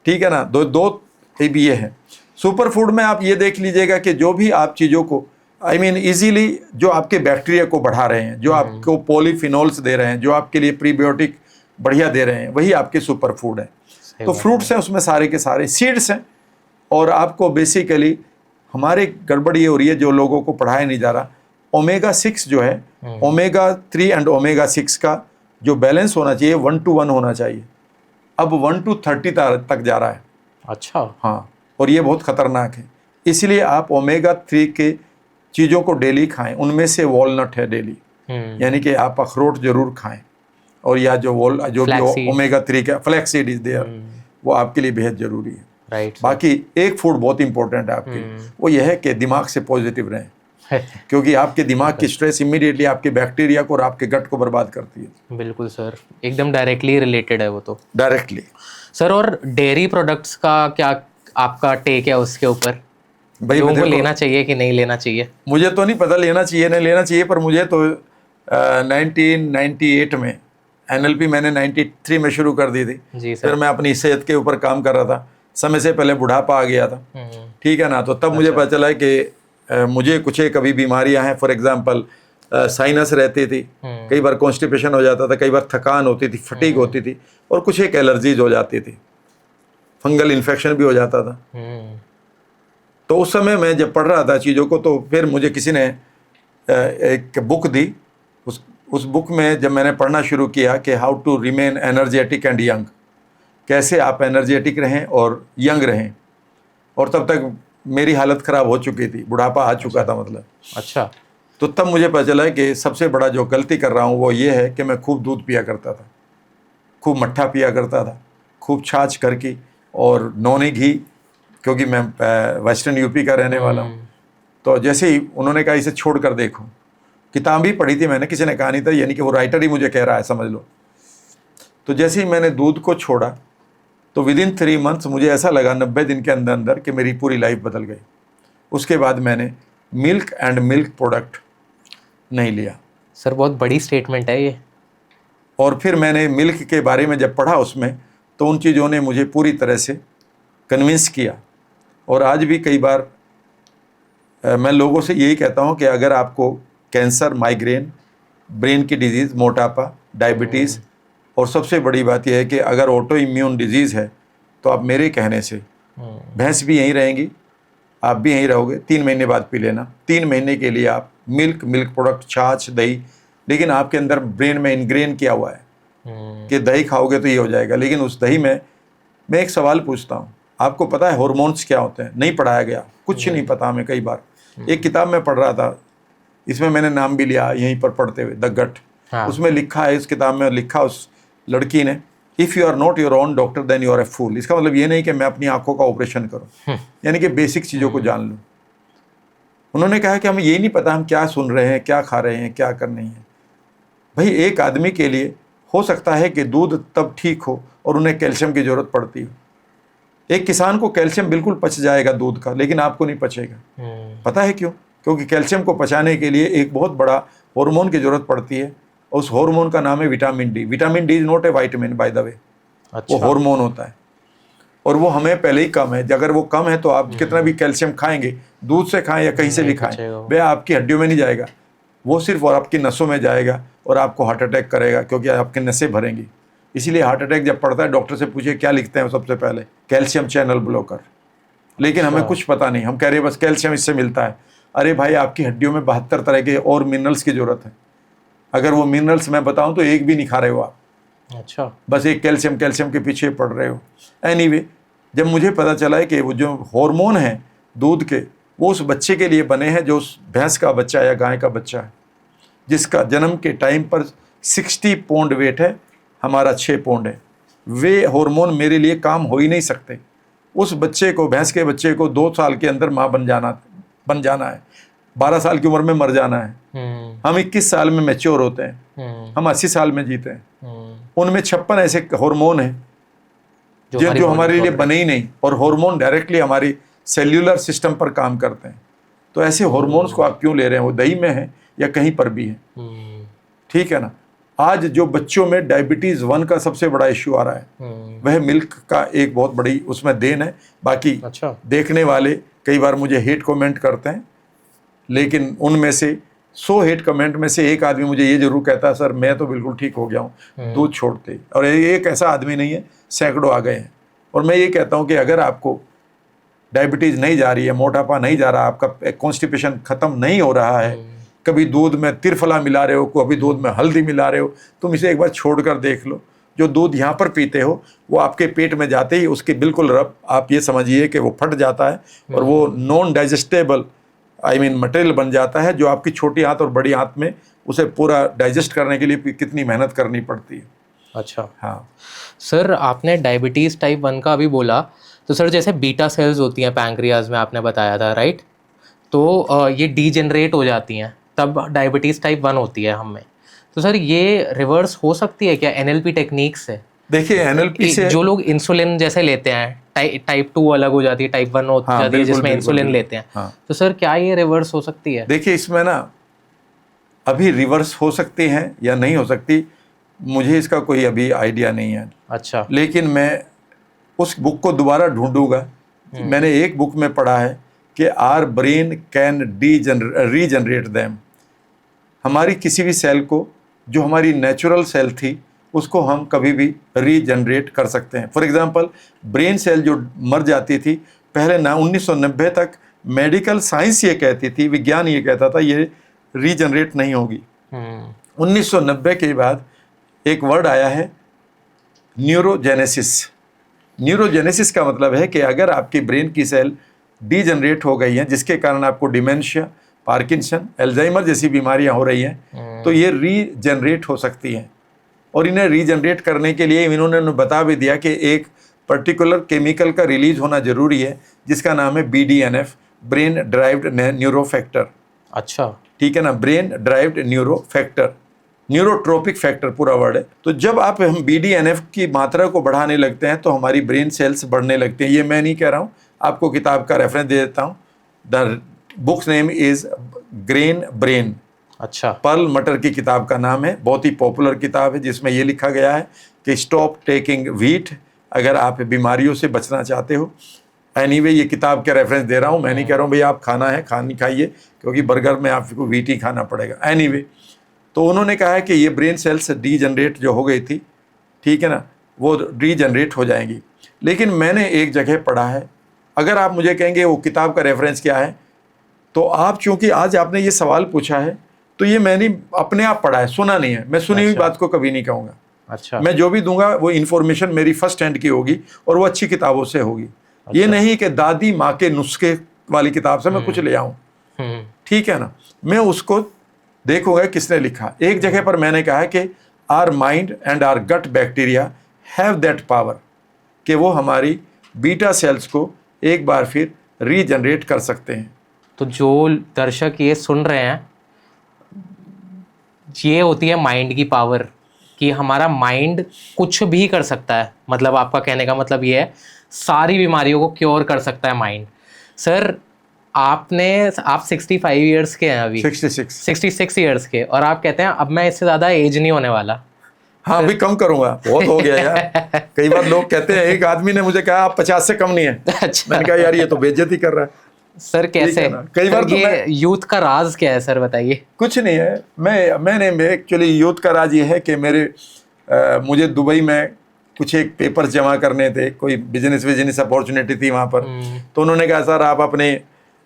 ठीक है ना। दो भी ये है। सुपर फूड में आप ये देख लीजिएगा कि जो भी आप चीज़ों को इजीली जो आपके बैक्टीरिया को बढ़ा रहे हैं, जो आपको पॉलीफिनोल्स दे रहे हैं, जो आपके लिए प्रीबायोटिक बढ़िया दे रहे हैं, वही आपके सुपर फूड है। तो फ्रूट्स हैं उसमें सारे के सारे, सीड्स हैं। और आपको बेसिकली हमारे गड़बड़ ये हो रही है जो लोगों को पढ़ाया नहीं जा रहा, ओमेगा 6 जो है, ओमेगा 3 एंड ओमेगा 6 का जो बैलेंस होना चाहिए 1:1 होना चाहिए, अब 1:30 तक जा रहा है। अच्छा। हाँ, और ये बहुत खतरनाक है। इसलिए आप ओमेगा 3 के चीज़ों को डेली खाएं। उनमें से वॉलनट है डेली, यानी कि आप अखरोट जरूर खाएं, और या जो भी ओमेगा 3 का फ्लैक्सीड इज देयर, वो आपके लिए बेहद जरूरी है। राइट। बाकी एक फूड बहुत इंपॉर्टेंट है आपके लिए, वो ये है कि दिमाग से पॉजिटिव रहें, क्योंकि आपके दिमाग की स्ट्रेस इमीडिएटली आपके बैक्टीरिया को और आपके गट को बर्बाद करती है। बिल्कुल सर, एकदम डायरेक्टली रिलेटेड है वो तो। डायरेक्टली सर, और डेयरी प्रोडक्ट्स का क्या आपका टेक है उसके ऊपर? भाई लोगों को लेना चाहिए कि नहीं लेना चाहिए? मुझे तो नहीं पता लेना चाहिए नहीं लेना चाहिए, पर मुझे तो 1998 में NLP मैंने 93 में शुरू कर दी थी। जी सर। फिर मैं अपनी सेहत के ऊपर काम कर रहा था, समय से पहले बुढ़ापा आ गया था, ठीक है ना। तो तब मुझे पता चला कि मुझे कुछ एक अभी बीमारियां हैं। फॉर एग्जांपल साइनस रहती थी, कई बार कॉन्स्टिपेशन हो जाता था, कई बार थकान होती थी, फटीग होती थी, और कुछ एक एलर्जीज हो जाती थी, फंगल इन्फेक्शन भी हो जाता था। तो उस समय मैं जब पढ़ रहा था चीज़ों को, तो फिर मुझे किसी ने एक बुक दी। उस बुक में जब मैंने पढ़ना शुरू किया कि how to remain energetic and young, कैसे आप एनर्जेटिक रहें और यंग रहें, और तब तक मेरी हालत ख़राब हो चुकी थी, बुढ़ापा आ चुका था मतलब। अच्छा। तो तब मुझे पता चला कि सबसे बड़ा जो गलती कर रहा हूँ वो ये है कि मैं खूब दूध पिया करता था, खूब मट्ठा पिया करता था, खूब छाछ करके और नौनी घी, क्योंकि मैं वेस्टर्न यूपी का रहने वाला हूँ। तो जैसे ही उन्होंने कहा इसे छोड़ कर देखो, किताब भी पढ़ी थी मैंने, किसी ने कहा नहीं था, यानी कि वो राइटर ही मुझे कह रहा है, समझ लो। तो जैसे ही मैंने दूध को छोड़ा तो विदिन 3 मंथ्स मुझे ऐसा लगा 90 दिन के अंदर अंदर कि मेरी पूरी लाइफ बदल गई। उसके बाद मैंने मिल्क एंड मिल्क प्रोडक्ट नहीं लिया। सर, बहुत बड़ी स्टेटमेंट है ये। और फिर मैंने मिल्क के बारे में जब पढ़ा उसमें, तो उन चीज़ों ने मुझे पूरी तरह से कन्विंस किया। और आज भी कई बार मैं लोगों से यही कहता हूँ कि अगर आपको कैंसर, माइग्रेन, ब्रेन की डिजीज़, मोटापा, डायबिटीज़, और सबसे बड़ी बात यह है कि अगर ऑटो इम्यून डिजीज़ है, तो आप मेरे कहने से भैंस भी यहीं रहेंगी, आप भी यहीं रहोगे, 3 महीने बाद पी लेना। 3 महीने के लिए आप मिल्क प्रोडक्ट, छाछ, दही, लेकिन आपके अंदर ब्रेन में इनग्रेन किया हुआ है कि दही खाओगे तो ये हो जाएगा। लेकिन उस दही में मैं एक सवाल पूछता हूँ, आपको पता है हार्मोन्स क्या होते हैं? नहीं पढ़ाया गया, कुछ नहीं पता हमें। कई बार एक किताब में पढ़ रहा था, इसमें मैंने नाम भी लिया यहीं पर पढ़ते हुए, द गट। उसमें लिखा है, इस किताब में लिखा उस लड़की ने, if you are not your own doctor then you are a fool. इसका मतलब ये नहीं कि मैं अपनी आंखों का ऑपरेशन करूं, यानी कि बेसिक चीज़ों को जान लूं। उन्होंने कहा कि हमें ये नहीं पता हम क्या सुन रहे हैं, क्या खा रहे हैं, क्या कर नहीं है। भाई, एक आदमी के लिए हो सकता है कि दूध तब ठीक हो और उन्हें कैल्शियम की ज़रूरत पड़ती हो। एक किसान को कैल्शियम बिल्कुल पच जाएगा दूध का, लेकिन आपको नहीं पचेगा। पता है क्यों? क्योंकि कैल्शियम को पचाने के लिए एक बहुत बड़ा हार्मोन की ज़रूरत पड़ती है, और उस हार्मोन का नाम है vitamin D. Vitamin D is not A vitamin, by the way. वो हार्मोन होता है, और वो हमें पहले ही कम है। अगर वो कम है तो आप कितना भी कैल्शियम खाएंगे, दूध से खाएं या कहीं से भी खाएं, वह आपकी हड्डियों में नहीं जाएगा, वो सिर्फ और आपकी नसों में जाएगा और आपको हार्ट अटैक करेगा, क्योंकि आपकी नसें भरेंगी। इसीलिए हार्ट अटैक जब पड़ता है, डॉक्टर से पूछिए क्या लिखते हैं सबसे पहले, कैल्शियम चैनल ब्लॉकर। लेकिन हमें कुछ पता नहीं, हम कह रहे हैं बस कैल्शियम इससे मिलता है। अरे भाई, आपकी हड्डियों में 72 तरह के और मिनरल्स की जरूरत है। अगर वो मिनरल्स मैं बताऊं तो एक भी नहीं खा रहे हो आप। अच्छा। बस एक कैल्शियम के पीछे पड़ रहे हो। एनीवे, जब मुझे पता चला है कि वो जो हार्मोन है दूध के, वो उस बच्चे के लिए बने हैं जो उस भैंस का बच्चा या गाय का बच्चा है, जिसका जन्म के टाइम पर 60 पाउंड वेट है, हमारा 6 पाउंड है। वे हार्मोन मेरे लिए काम हो ही नहीं सकते। उस बच्चे को, भैंस के बच्चे को 2 साल के अंदर माँ बन जाना है, 12 साल की उम्र में मर जाना है। हम 21 साल में मैच्योर होते हैं, हम 80 साल में जीते हैं। उनमें 56 ऐसे हार्मोन हैं जो हमारी जो body हमारे को लिए already- बने ही नहीं, और हार्मोन डायरेक्टली हमारी सेल्यूलर सिस्टम पर काम करते हैं। तो ऐसे हार्मोन्स को आप क्यों ले रहे हैं? वो दही में है या कहीं पर भी है, हम्म, ठीक है ना। आज जो बच्चों में डायबिटीज़ 1 का सबसे बड़ा इश्यू आ रहा है, वह मिल्क का एक बहुत बड़ी उसमें देन है। बाकी अच्छा। देखने वाले कई बार मुझे हेट कमेंट करते हैं, लेकिन उनमें से 100 हेट कमेंट में से एक आदमी मुझे ये जरूर कहता है, सर मैं तो बिल्कुल ठीक हो गया हूँ दूध छोड़ते ही। और एक ऐसा आदमी नहीं है, सैकड़ों आ गए हैं। और मैं ये कहता हूँ कि अगर आपको डायबिटीज़ नहीं जा रही है, मोटापा नहीं जा रहा, आपका कॉन्स्टिपेशन ख़त्म नहीं हो रहा है, कभी दूध में तिरफला मिला रहे हो, कभी दूध में हल्दी मिला रहे हो, तुम इसे एक बार छोड़ कर देख लो। जो दूध यहाँ पर पीते हो वो आपके पेट में जाते ही उसके बिल्कुल रब आप ये समझिए कि वो फट जाता है और वो नॉन डाइजेस्टेबल मटेरियल बन जाता है, जो आपकी छोटी आंत और बड़ी आंत में उसे पूरा डाइजेस्ट करने के लिए कितनी मेहनत करनी पड़ती है। अच्छा हाँ सर, आपने डायबिटीज़ टाइप 1 का अभी बोला, तो सर जैसे बीटा सेल्स होती हैं पैंक्रियाज में, आपने बताया था राइट, तो ये डीजेनरेट हो जाती हैं तब डायबिटीज़ टाइप 1 होती है हमें। तो सर ये रिवर्स हो सकती है क्या एनएलपी टेक्निक से? देखिए एनएलपी से जो लोग इंसुलिन जैसे लेते हैं, टाइप 2 अलग हो जाती है, टाइप 1 हो हाँ, जाती है बिल्कुल, जिसमें बिल्कुल, इंसुलिन बिल्कुल। लेते हैं, हाँ। तो सर क्या ये रिवर्स हो सकती है? देखिए इसमें ना अभी रिवर्स हो सकती हैं या नहीं हो सकती, मुझे इसका कोई अभी आइडिया नहीं है। अच्छा। लेकिन मैं उस बुक को दोबारा ढूंढूंगा। मैंने एक बुक में पढ़ा है कि our brain can regenerate them. हमारी किसी भी सेल को, जो हमारी नेचुरल सेल थी, उसको हम कभी भी रीजनरेट कर सकते हैं। फॉर एग्जांपल ब्रेन सेल जो मर जाती थी पहले ना 1990 तक मेडिकल साइंस ये कहती थी, विज्ञान ये कहता था ये रीजनरेट नहीं होगी। 1990 के बाद एक वर्ड आया है न्यूरोजेनेसिस। न्यूरोजेनेसिस का मतलब है कि अगर आपकी ब्रेन की सेल डीजनरेट हो गई हैं, जिसके कारण आपको डिमेंशिया, पार्किंसन, एल्जाइमर जैसी बीमारियां हो रही हैं, तो ये रीजनरेट हो सकती हैं। और इन्हें रीजनरेट करने के लिए इन्होंने बता भी दिया कि एक पर्टिकुलर केमिकल का रिलीज होना जरूरी है, जिसका नाम है BDNF, brain derived neuro factor. अच्छा। ठीक है ना, brain derived neuro factor, neurotrophic factor पूरा वर्ड है। तो जब आप हम BDNF की मात्रा को बढ़ाने लगते हैं तो हमारी ब्रेन सेल्स बढ़ने लगते हैं। ये मैं नहीं कह रहा हूँ, आपको किताब का रेफरेंस दे देता हूँ। The books name is grain brain. अच्छा। पर्ल मटर की किताब का नाम है, बहुत ही पॉपुलर किताब है, जिसमें ये लिखा गया है कि स्टॉप टेकिंग व्हीट अगर आप बीमारियों से बचना चाहते हो। एनीवे ये किताब के रेफरेंस दे रहा हूँ, मैं नहीं कह रहा हूँ भैया आप खाना है खाइए, क्योंकि बर्गर में आपको व्हीट ही खाना पड़ेगा। एनीवे तो उन्होंने कहा है कि ये ब्रेन सेल्स डीजनरेट जो हो गई थी, ठीक है ना, वो डीजनरेट हो जाएंगी। लेकिन मैंने एक जगह पढ़ा है, अगर आप मुझे कहेंगे वो किताब का रेफरेंस क्या है, तो आप चूंकि आज आपने ये सवाल पूछा है, तो ये मैंने अपने आप पढ़ा है, सुना नहीं है। मैं सुनी हुई बात को कभी नहीं कहूँगा। अच्छा। मैं जो भी दूंगा वो इन्फॉर्मेशन मेरी फर्स्ट हैंड की होगी और वो अच्छी किताबों से होगी। ये नहीं कि दादी माँ के नुस्खे वाली किताब से मैं कुछ ले आऊँ, ठीक है ना। मैं उसको देखूंगा किसने लिखा। एक जगह पर मैंने कहा है कि our mind and our gut bacteria have that power, कि वो हमारी बीटा सेल्स को एक बार फिर रीजनरेट कर सकते हैं। तो जो दर्शक ये सुन रहे हैं, ये होती है माइंड की पावर, कि हमारा माइंड कुछ भी कर सकता है। मतलब आपका कहने का मतलब ये है सारी बीमारियों को क्योर कर सकता है माइंड। सर आप 65 ईयर्स के हैं अभी, 66 ईयर्स के, और आप कहते हैं अब मैं इससे ज़्यादा एज नहीं होने वाला। हाँ अभी कम करूंगा, बहुत हो गया यार। कई बार लोग कहते हैं, एक आदमी ने मुझे कहा आप 50 से कम नहीं है। अच्छा। मैंने कहा यार ये तो बेइज्जती कर रहा है। सर कैसे? कई बार तो ये यूथ का राज क्या है सर, बताइए। कुछ नहीं है, मैंने एक्चुअली यूथ का राज ये है कि मुझे दुबई में कुछ एक पेपर्स जमा करने थे, कोई बिजनेस अपॉर्चुनिटी थी वहाँ पर। तो उन्होंने कहा सर आप अपने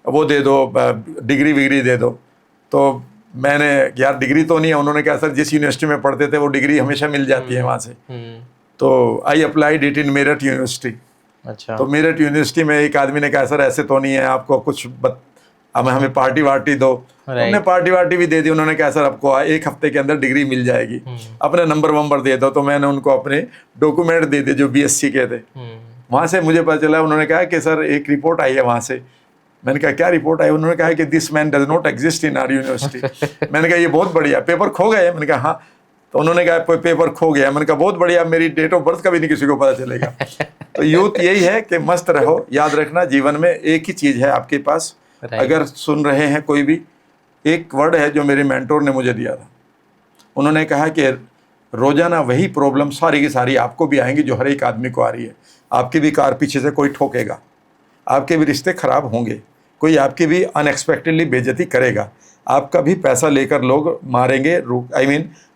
वो दे दो, डिग्री विग्री दे दो। तो मैंने यार डिग्री तो नहीं है। उन्होंने कहा सर जिस यूनिवर्सिटी में पढ़ते थे वो डिग्री हमेशा मिल जाती है वहाँ से। तो I applied it in Meerut university. अच्छा। तो मेरठ यूनिवर्सिटी में एक आदमी ने कहा सर ऐसे तो नहीं है, आपको कुछ अब हमें पार्टी वार्टी दो। हमने पार्टी वार्टी भी दे दी। उन्होंने कहा सर आपको 1 हफ्ते के अंदर डिग्री मिल जाएगी, अपने नंबर दे दो। तो मैंने उनको अपने डॉक्यूमेंट दे दिए जो BSc के थे। वहाँ से मुझे पता चला, उन्होंने कहा कि सर एक रिपोर्ट आई है वहाँ से। मैंने कहा क्या रिपोर्ट आई? उन्होंने कहा कि this man does not exist in our university. मैंने कहा ये बहुत बढ़िया, पेपर खो गए? मैंने कहा हाँ। तो उन्होंने कहा पेपर खो गया। मैंने कहा बहुत बढ़िया, मेरी डेट ऑफ बर्थ का भी नहीं किसी को पता चलेगा। तो यूथ यही है कि मस्त रहो। याद रखना जीवन में एक ही चीज़ है आपके पास। अगर सुन रहे हैं कोई भी, एक वर्ड है जो मेरे मेंटोर ने मुझे दिया था। उन्होंने कहा कि रोज़ाना वही प्रॉब्लम सारी की सारी आपको भी आएंगी जो हर एक आदमी को आ रही है। आपकी भी कार पीछे से कोई ठोकेगा, आपके भी रिश्ते ख़राब होंगे, कोई आपकी भी अनएक्सपेक्टेडली बेइज्जती करेगा, आपका भी पैसा लेकर लोग मारेंगे,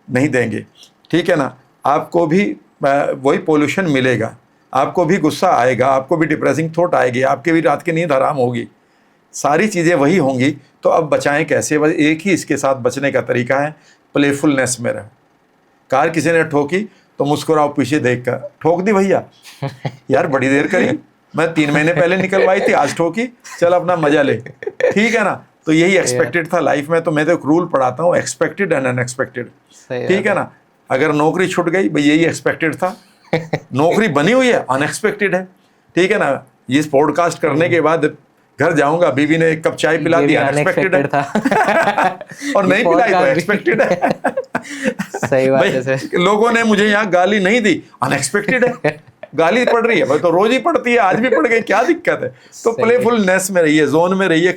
नहीं देंगे, ठीक है ना। आपको भी वही पोल्यूशन मिलेगा, आपको भी गुस्सा आएगा, आपको भी डिप्रेसिंग थॉट आएगी, आपकी भी रात की नींद हराम होगी, सारी चीज़ें वही होंगी। तो अब बचाएं कैसे? बस एक ही इसके साथ बचने का तरीका है, प्लेफुलनेस में रहो। कार किसी ने ठोकी तो मुस्कुराओ पीछे देख कर, ठोक दी भैया, यार बड़ी देर करी, मैं 3 महीने पहले निकलवाई थी, आज ठोकी, चल अपना मजा ले, ठीक है ना। तो यही एक्सपेक्टेड था लाइफ में। तो मैं तो एक रूल पढ़ाता हूँ, एक्सपेक्टेड एंड अनएक्सपेक्टेड, ठीक है ना। अगर नौकरी छूट गई भाई, यही एक्सपेक्टेड था। नौकरी बनी हुई है, अनएक्सपेक्टेड है, ठीक है ना। ये पॉडकास्ट करने के बाद घर जाऊंगा, बीवी ने एक कप चाय पिला दी, अनएक्सपेक्टेड था। और नहीं पिलाई तो एक्सपेक्टेड है। सही बात है सर। लोगों ने मुझे यहाँ गाली नहीं दी, अनएक्सपेक्टेड है। गाली पड़ रही है भाई, तो रोज ही पड़ती है, आज भी पड़ गई, क्या दिक्कत है। तो प्लेफुलनेस में रहिए, जोन में रहिए,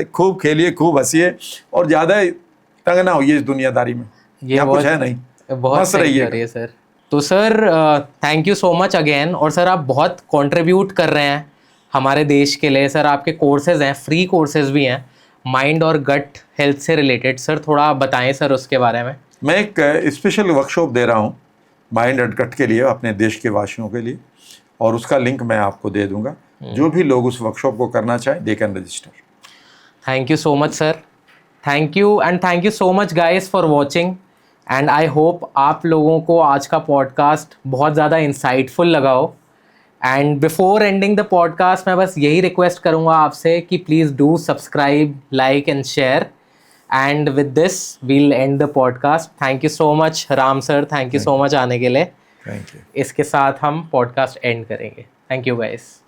खूब खेलिए, खूब हंसिए, और ज्यादा तंग ना होइए इस दुनियादारी में। ये कुछ है नहीं, बहुत मस्त रहिए सर। तो sir thank you so much again. और सर आप बहुत कंट्रीब्यूट कर रहे हैं हमारे देश के लिए। सर आपके कोर्सेज हैं, फ्री कोर्सेज भी हैं माइंड और गट हेल्थ से रिलेटेड। सर थोड़ा बताएं सर उसके बारे में। मैं एक स्पेशल वर्कशॉप दे रहा हूँ माइंड एंड गट के लिए, अपने देश के वासियों के लिए, और उसका लिंक मैं आपको दे दूंगा। जो भी लोग उस वर्कशॉप को करना चाहें, they can register. Thank you so much sir, thank you, and thank you so much guys for watching. And I hope आप लोगों को आज का पॉडकास्ट बहुत ज़्यादा इंसाइटफुल लगा हो। And before ending the podcast मैं बस यही रिक्वेस्ट करूँगा आपसे कि please do subscribe, like and share. And with this we'll end the podcast. Thank you so much Ram sir, thank you so much आने के लिए। Thank you. इसके साथ हम पॉडकास्ट एंड करेंगे। Thank you guys.